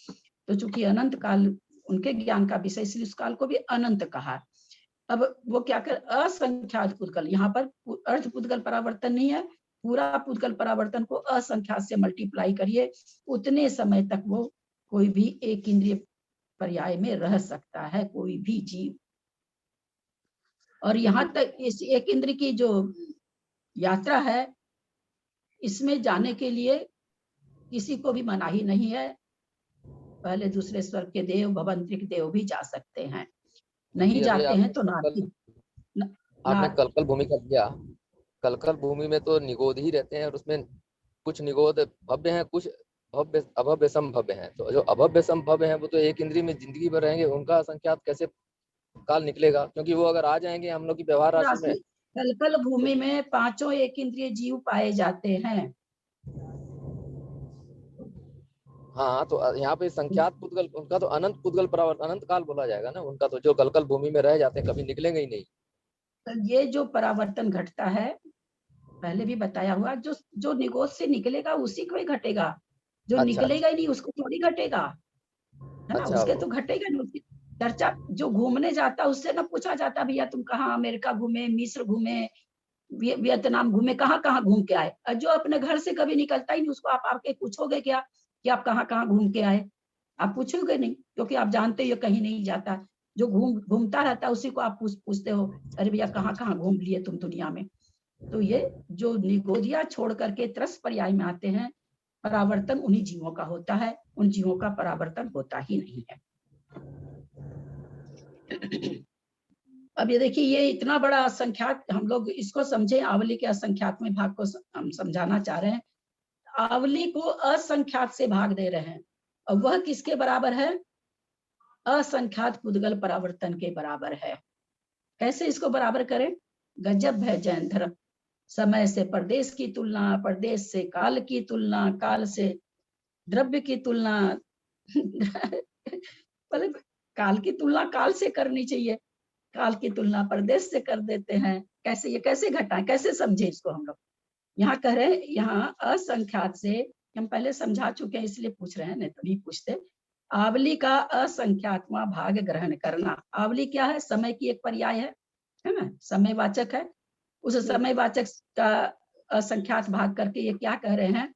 तो चूंकि अनंत काल उनके ज्ञान का विषय, इसलिए उस काल को भी अनंत कहा। अब वो क्या कर, असंख्यात पुद्गल, यहाँ पर अर्ध पुद्गल परावर्तन नहीं है, पूरा पुद्गल परावर्तन को असंख्यात से मल्टीप्लाई करिए, उतने समय तक वो कोई भी एक इंद्रिय पर्याय में रह सकता है, कोई भी जीव। और यहाँ तक इस एक इंद्रिय की जो यात्रा है, इसमें जाने के लिए किसी को भी मनाही नहीं है। पहले दूसरे स्वर्ग के देव, भवंतरिक देव भी जा सकते हैं, नहीं जी, अभी जाते हैं तो आपने कलकल भूमि का दिया। कलकल भूमि में तो निगोद ही रहते हैं और उसमें कुछ निगोद भव्य हैं, कुछ भव्य अभव्य संभव्य हैं। तो जो अभव्य संभव्य हैं वो तो एक इंद्रिय में जिंदगी भर रहेंगे, उनका असंख्यात कैसे काल निकलेगा? क्योंकि वो अगर आ जाएंगे हम लोग की व्यवहार राशि में। कलकल भूमि में 5 एक इंद्रिय जीव पाए जाते हैं। हाँ, तो यहाँ पे संख्यात पुद्गल, उनका तो अनंत पुद्गल परावर्तन, अनंत काल बोला जाएगा ना उनका, तो जो कलकल भूमि में रह जाते हैं कभी निकलेंगे ही नहीं। ये जो परावर्तन घटता है, पहले भी बताया हुआ, जो निगोद से निकलेगा उसी को ही घटेगा, जो निकलेगा ही नहीं उसको थोड़ी घटेगा, है ना? उसके तो घटेगा नहीं। चर्चा जो घूमने जाता उससे ना पूछा जाता भैया तुम कहाँ अमेरिका घूमे, मिस्र घूमे, वियतनाम घूमे, कहाँ घूम के आए? और जो अपने घर से कभी निकलता ही नहीं उसको आप आके पूछोगे क्या कि आप कहाँ घूम के आए? आप पूछोगे नहीं, क्योंकि आप जानते हो कहीं नहीं जाता। जो घूमता रहता है उसी को आप पूछते हो, अरे भैया कहाँ घूम लिए तुम दुनिया में? तो ये जो निगोदिया छोड़ करके त्रस पर्याय में आते हैं, परावर्तन उन्हीं जीवों का होता है, उन जीवों का परावर्तन होता ही नहीं है। अब ये देखिए, ये इतना बड़ा असंख्यात, हम लोग इसको समझे, आवली के असंख्यात में भाग को हम समझाना चाह रहे हैं। आवली को असंख्यात से भाग दे रहे हैं, और वह किसके बराबर है? असंख्यात पुद्गल परावर्तन के बराबर है। कैसे इसको बराबर करें? गजब है जैन धर्म। समय से प्रदेश की तुलना, प्रदेश से काल की तुलना, काल से द्रव्य की तुलना मतलब काल की तुलना काल से करनी चाहिए, काल की तुलना प्रदेश से कर देते हैं। कैसे, ये कैसे घटाएं, कैसे समझे इसको हम लोग? यहाँ कह रहे हैं, यहाँ असंख्यात से हम पहले समझा चुके हैं, इसलिए पूछ रहे हैं, नहीं तो नहीं पूछते। आवली का असंख्यात्मा भाग ग्रहण करना। आवली क्या है? समय की एक पर्याय है ना, समयवाचक है। उस समयवाचक का असंख्यात भाग करके ये क्या कह रहे हैं?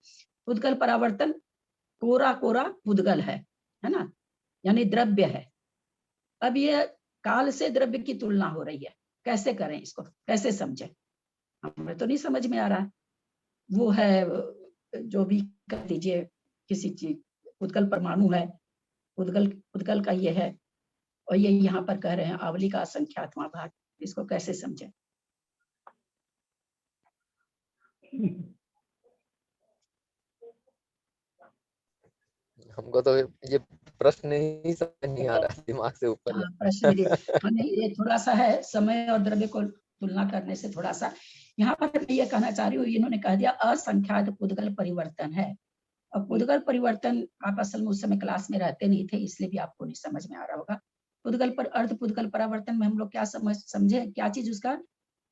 पुद्गल परावर्तन कोरा पुद्गल है ना, यानी द्रव्य है। अब ये काल से द्रव्य की तुलना हो रही है, कैसे करें इसको, कैसे समझें? हमें तो नहीं समझ में आ रहा। वो है जो भी कर दीजिए, किसी चीज, पुद्गल परमाणु है, पुद्गल का ये है, और ये यहाँ पर कह रहे हैं आवली का असंख्यात्मा भाग, इसको कैसे समझें? हमको तो ये प्रश्न ही समझ नहीं आ रहा, दिमाग से ऊपर है। प्रश्न नहीं, ये थोड़ा सा है, समय और द्रव्य को तुलना करने से थोड़ा सा यहाँ पर मैं ये कहना चाह रही हूँ, इन्होंने कह दिया असंख्यात पुद्गल परिवर्तन है। अब पुद्गल परिवर्तन, आप असल में उस समय क्लास में रहते नहीं थे, इसलिए भी आपको नहीं समझ में आ रहा होगा। पुद्गल पर अर्ध पुद्गल परिवर्तन में हम लोग क्या समझे, क्या चीज उसका?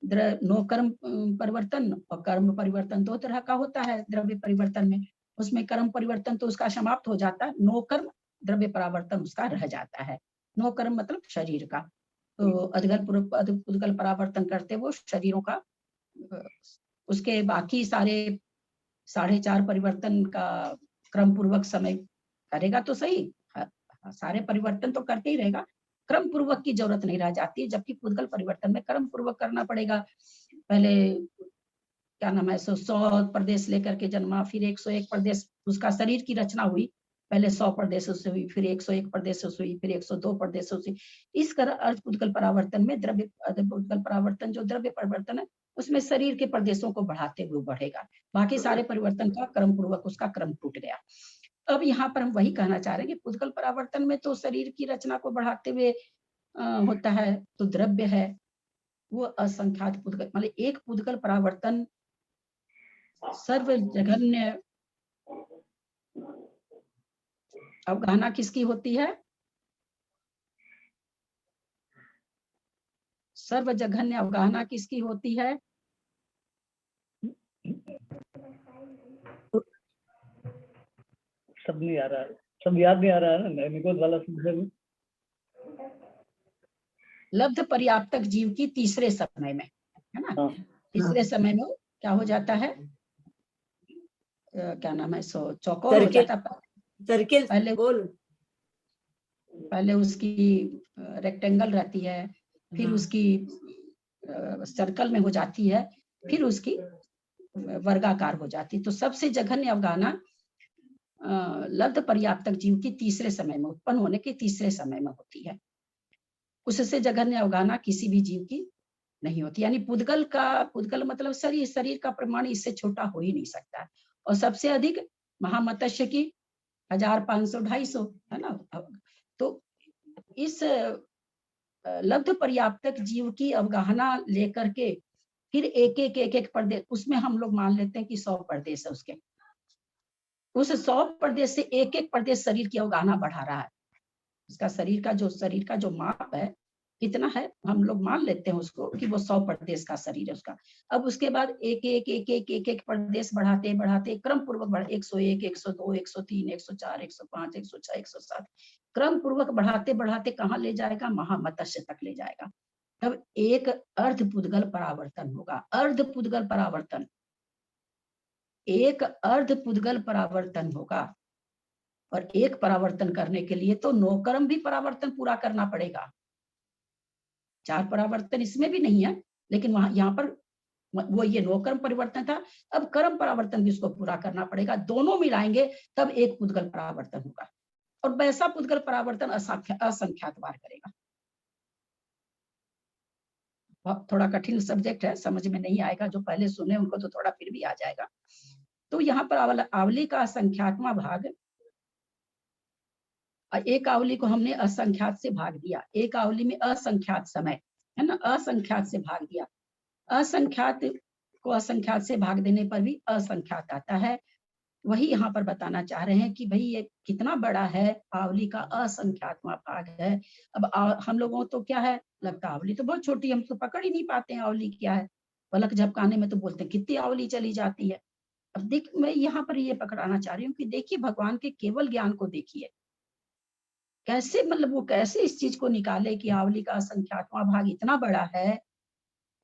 नो कर्म परिवर्तन और कर्म परिवर्तन 2 तरह का होता है द्रव्य परिवर्तन में। उसमें कर्म परिवर्तन तो उसका समाप्त हो जाता है, नो कर्म द्रव्य परावर्तन उसका रह जाता है। नो कर्म मतलब शरीर का, तो पुद्गल परावर्तन करते वो शरीरों का, उसके बाकी सारे 4.5 परिवर्तन का क्रम पूर्वक समय करेगा तो सही, सारे परिवर्तन तो करते ही रहेगा, क्रम पूर्वक की जरूरत नहीं रह जाती है। जबकि पुद्गल परिवर्तन में क्रम पूर्वक करना पड़ेगा। पहले क्या नाम है, 100 प्रदेश लेकर के जन्मा, फिर 101 प्रदेश उसका शरीर की रचना हुई, पहले 100 प्रदेशों से हुई, फिर 101 प्रदेशों से हुई, फिर 102 प्रदेशों से। इस तरह अर्ध पुद्गल परावर्तन में द्रव्य पुद्गल परावर्तन जो द्रव्य परिवर्तन है उसमें शरीर के प्रदेशों को बढ़ाते हुए बढ़ेगा, बाकी सारे परिवर्तन का क्रम पूर्वक उसका क्रम टूट गया। अब यहाँ पर हम वही कहना चाह रहे हैं कि पुद्गल परावर्तन में तो शरीर की रचना को बढ़ाते हुए होता है, तो द्रव्य है वो असंख्यात पुद्गल, मतलब एक पुद्गल परावर्तन सर्व जघन्य अवगाहना किसकी होती है? सर्व जघन्य अवगाहना किसकी होती है? सब नहीं आ रहा है, सब याद नहीं आ रहा है ना, निकोद वाला समझे। लब्ध पर्याप्तक जीव की तीसरे समय में, है ना, तीसरे समय में क्या हो जाता है, क्या नाम है, चौकोर हो जाता है। पहले उसकी रेक्टेंगल रहती है, फिर उसकी सर्कल में हो जाती है, फिर उसकी वर्गाकार हो जाती। तो सबसे जघन्य अवगाहना लब्ध पर्याप्तक जीव की तीसरे समय में, उत्पन्न होने के तीसरे समय में होती है। उससे जघन्य अवगाहना किसी भी जीव की नहीं होती। यानी पुद्गल मतलब शरीर, शरीर का प्रमाण इससे छोटा हो ही नहीं सकता है। और सबसे अधिक महामत्स्य की 1500 250 है ना। तो इस लब्ध पर्याप्तक जीव की अवगाहना लेकर के फिर एक प्रदेश, उसमें हम लोग मान लेते हैं कि 100 प्रदेश है उसके, उस 100 प्रदेश से एक प्रदेश शरीर की अवगाहना बढ़ा रहा है। उसका शरीर का जो माप है कितना है, हम लोग मान लेते हैं उसको कि वो 100 प्रदेश का शरीर है उसका। अब उसके बाद एक प्रदेश बढ़ाते बढ़ाते क्रम पूर्वक 101, 102, 103, 104, 105, 106, 107 क्रम पूर्वक बढ़ाते बढ़ाते कहाँ ले जाएगा, महामत्स्य तक ले जाएगा। तब एक अर्धपुद्गल परावर्तन होगा। अर्धपुद्गल परावर्तन, एक अर्धपुद्गल परावर्तन होगा। और एक परावर्तन करने के लिए तो 9 क्रम भी परावर्तन पूरा करना पड़ेगा। 4 परावर्तन इसमें भी नहीं है, लेकिन वहां यहाँ पर वो ये 9 क्रम परिवर्तन था। अब क्रम परावर्तन भी उसको पूरा करना पड़ेगा। दोनों मिलाएंगे तब एक पुद्गल परावर्तन होगा। और वैसा पुद्गल परावर्तन असंख्यात बार करेगा। थोड़ा कठिन सब्जेक्ट है, समझ में नहीं आएगा। जो पहले सुने उनको तो थोड़ा फिर भी आ जाएगा। तो यहाँ पर आवली का असंख्यातवां भाग, एक आवली को हमने असंख्यात से भाग दिया। एक आवली में असंख्यात समय है ना, असंख्यात से भाग दिया। असंख्यात को असंख्यात से भाग देने पर भी असंख्यात आता है। वही यहाँ पर बताना चाह रहे हैं कि भाई ये कितना बड़ा है, आवली का असंख्यातवां भाग है। अब हम लोगों तो क्या है, लगता आवली तो बहुत छोटी, हम तो पकड़ ही नहीं पाते हैं आवली क्या है। पलक झपकाने में तो बोलते हैं कितनी आवली चली जाती है। अब देख, मैं यहाँ पर ये पकड़ाना चाह रही हूँ कि देखिए भगवान के केवल ज्ञान को देखिए, कैसे मतलब वो कैसे इस चीज को निकाले कि आवली का असंख्यातवां भाग इतना बड़ा है।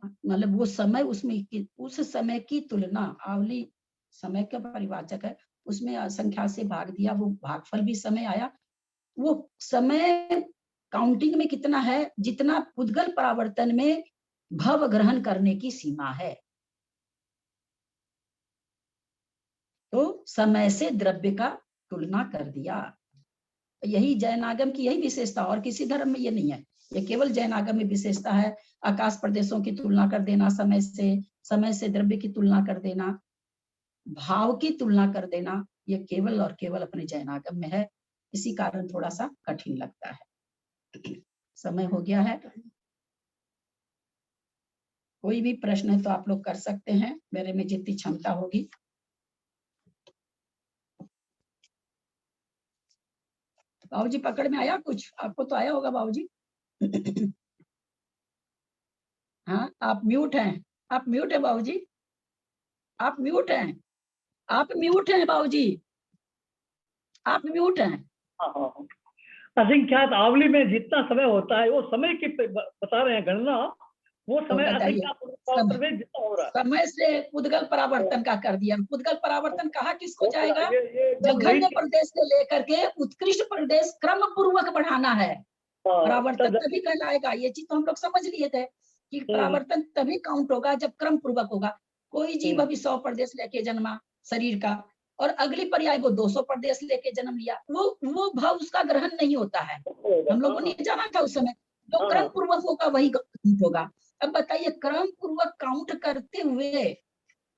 मतलब वो समय, उसमें उस समय की तुलना, आवली समय का परिवाचक है, उसमें असंख्यात से भाग दिया, वो भागफल भी समय आया। वो समय काउंटिंग में कितना है, जितना पुद्गल परावर्तन में भव ग्रहण करने की सीमा है। तो समय से द्रव्य का तुलना कर दिया। यही जैनागम की यही विशेषता, और किसी धर्म में ये नहीं है, ये केवल जैनागम में विशेषता है। आकाश प्रदेशों की तुलना कर देना, समय से द्रव्य की तुलना कर देना, भाव की तुलना कर देना, ये केवल और केवल अपने जैनागम में है। इसी कारण थोड़ा सा कठिन लगता है। समय हो गया है। कोई भी प्रश्न है तो आप लोग कर सकते हैं, मेरे में जितनी क्षमता होगी। बाबूजी पकड़ में आया कुछ? आपको तो आया होगा बाबूजी। हाँ, आप म्यूट हैं, आप म्यूट है बाबूजी, आप म्यूट हैं, आप म्यूट हैं बाबूजी, आप म्यूट हैं। असंख्यात आवली में जितना समय होता है वो समय की बता रहे हैं गणना, वो समय असंख्यात जितना हो रहा है। समय से पुद्गल परावर्तन का कर दिया। पुद्गल परावर्तन कहाँ किसको जाएगा, जघन्य प्रदेश से लेकर के उत्कृष्ट प्रदेश क्रम पूर्वक बढ़ाना है। परावर्तन तभी कहलाएगा। ये चीज तो हम लोग समझ लिए थे कि परावर्तन तभी काउंट होगा जब क्रम पूर्वक होगा। कोई जीव अभी 100 प्रदेश लेके जन्मा शरीर का, और अगली पर्याय वो 200 प्रदेश लेके जन्म लिया, वो भाव उसका ग्रहण नहीं होता है। हम लोगों ने जाना था उस समय, जो क्रम पूर्वक होगा वही होगा। अब बताइए, क्रम पूर्वक काउंट करते हुए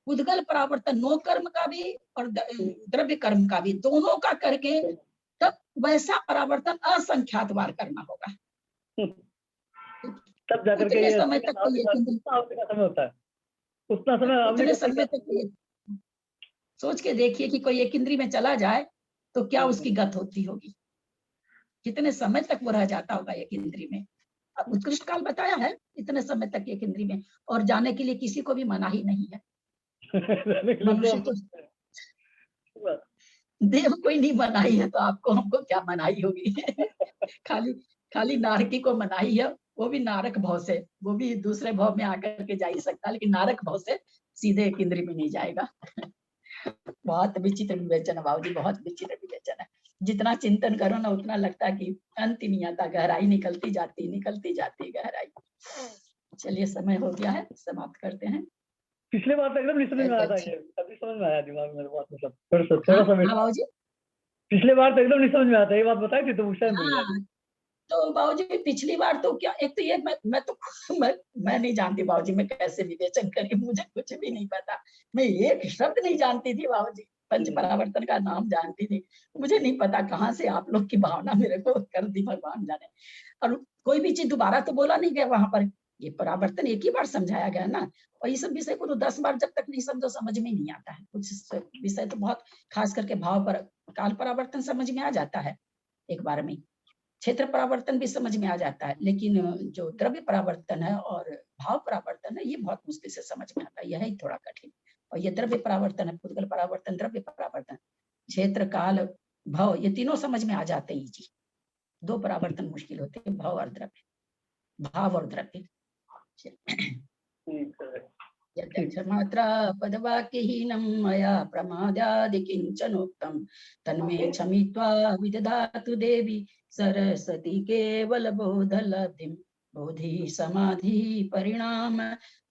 पुद्गल परावर्तन 9 कर्म का भी और द्रव्य कर्म का भी, दोनों का करके तब वैसा परावर्तन असंख्यात बार करना होगा। तब जाकर के ये समय तक तो ये समय होता है, उतना समय उतने समय तक सोच के देखिए कि कोई एक इंद्री में चला जाए तो क्या उसकी गत होती होगी, कितने समय तक वो रह जाता होगा एक इंद्री में। अब उत्कृष्ट काल बताया है इतने समय तक एक इंद्री में, और जाने के लिए किसी को भी मना ही नहीं है। मनुष्य तो देव कोई नहीं मनाही है, तो आपको हमको क्या मनाही होगी। खाली नारकी को मनाही है, वो भी नारक भाव से, वो भी दूसरे भाव में आकर के जा ही सकता, लेकिन नारक भाव से सीधे एक इंद्री में नहीं जाएगा। बहुत विचित्र विवेचन है बाबूजी, बहुत विचित्र विवेचन है। जितना चिंतन करो ना उतना लगता है कि अंत ही नहीं आता, गहराई निकलती जाती गहराई। चलिए समय हो गया है, समाप्त करते हैं। पिछले बार तो एकदम नहीं समझ में आया था, अभी समझ में आया दिमाग में बात, मतलब थोड़ा सा बाबूजी पिछले बार तो एकदम नहीं समझ में आता, ये बात बताई थी तो उस टाइम हाँ, तो बाबूजी पिछली बार तो क्या, एक तो ये मैं तो मैं नहीं जानती बाबूजी, मैं कैसे विवेचन करी, मुझे कुछ भी नहीं पता। मैं एक शब्द नहीं जानती थी बाबूजी, पंच परावर्तन का नाम जानती थी, मुझे नहीं पता कहाँ से आप लोग की भावना मेरे को कर दी, भगवान जाने। और कोई भी चीज दोबारा तो बोला नहीं गया वहां पर, ये परावर्तन एक ही बार समझाया गया ना। और ये सब विषय को तो 10 बार जब तक नहीं समझो समझ में नहीं आता है। कुछ विषय तो बहुत खास करके भाव पर काल परावर्तन समझ में आ जाता है एक बार में, क्षेत्र परावर्तन भी समझ में आ जाता है, लेकिन जो द्रव्य परावर्तन है और भाव परावर्तन है ये बहुत मुश्किल से समझ में आता है, यह ही थोड़ा कठिन। और ये द्रव्य परावर्तन है, पुद्गल परावर्तन, द्रव्य परावर्तन, क्षेत्र काल भाव, ये तीनों समझ में आ जाते हैं जी। 2 परावर्तन मुश्किल होते हैं, भाव और द्रव्य, भाव और द्रव्य। मात्रा पदवाक्यहीनं मया प्रमादादि किंचनोक्तं तन्मे क्षमित्वा विदधातु देवी सरस्वती केवल बोधलब्धिं। बोधि समाधि परिणाम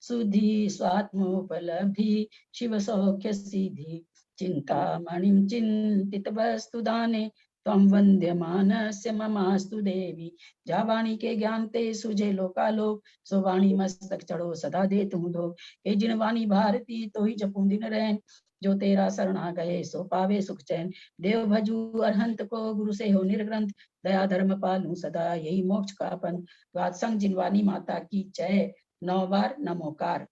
शुद्धि स्वात्मोपलब्धि शिव सौख्य सिद्धि चिंतामणिं चिंतित वस्तु दाने त्वं वन्द्यमानस्य ममास्तु देवी। जा वाणी के ज्ञान ते सुझे लोकालोक, सो वाणी मस्तक चढ़ो सदा दे तुम दो। हे जिन वाणी भारती तो ही जपूं दिन रैन, जो तेरा शरणा गए सो पावे सुख चैन। देव भजू अरहंत को गुरु से हो निर्ग्रंथ, दया धर्म पालू सदा यही मोक्ष का पंथ। वात्संग जिनवानी माता की जय। 9 बार नमोकार।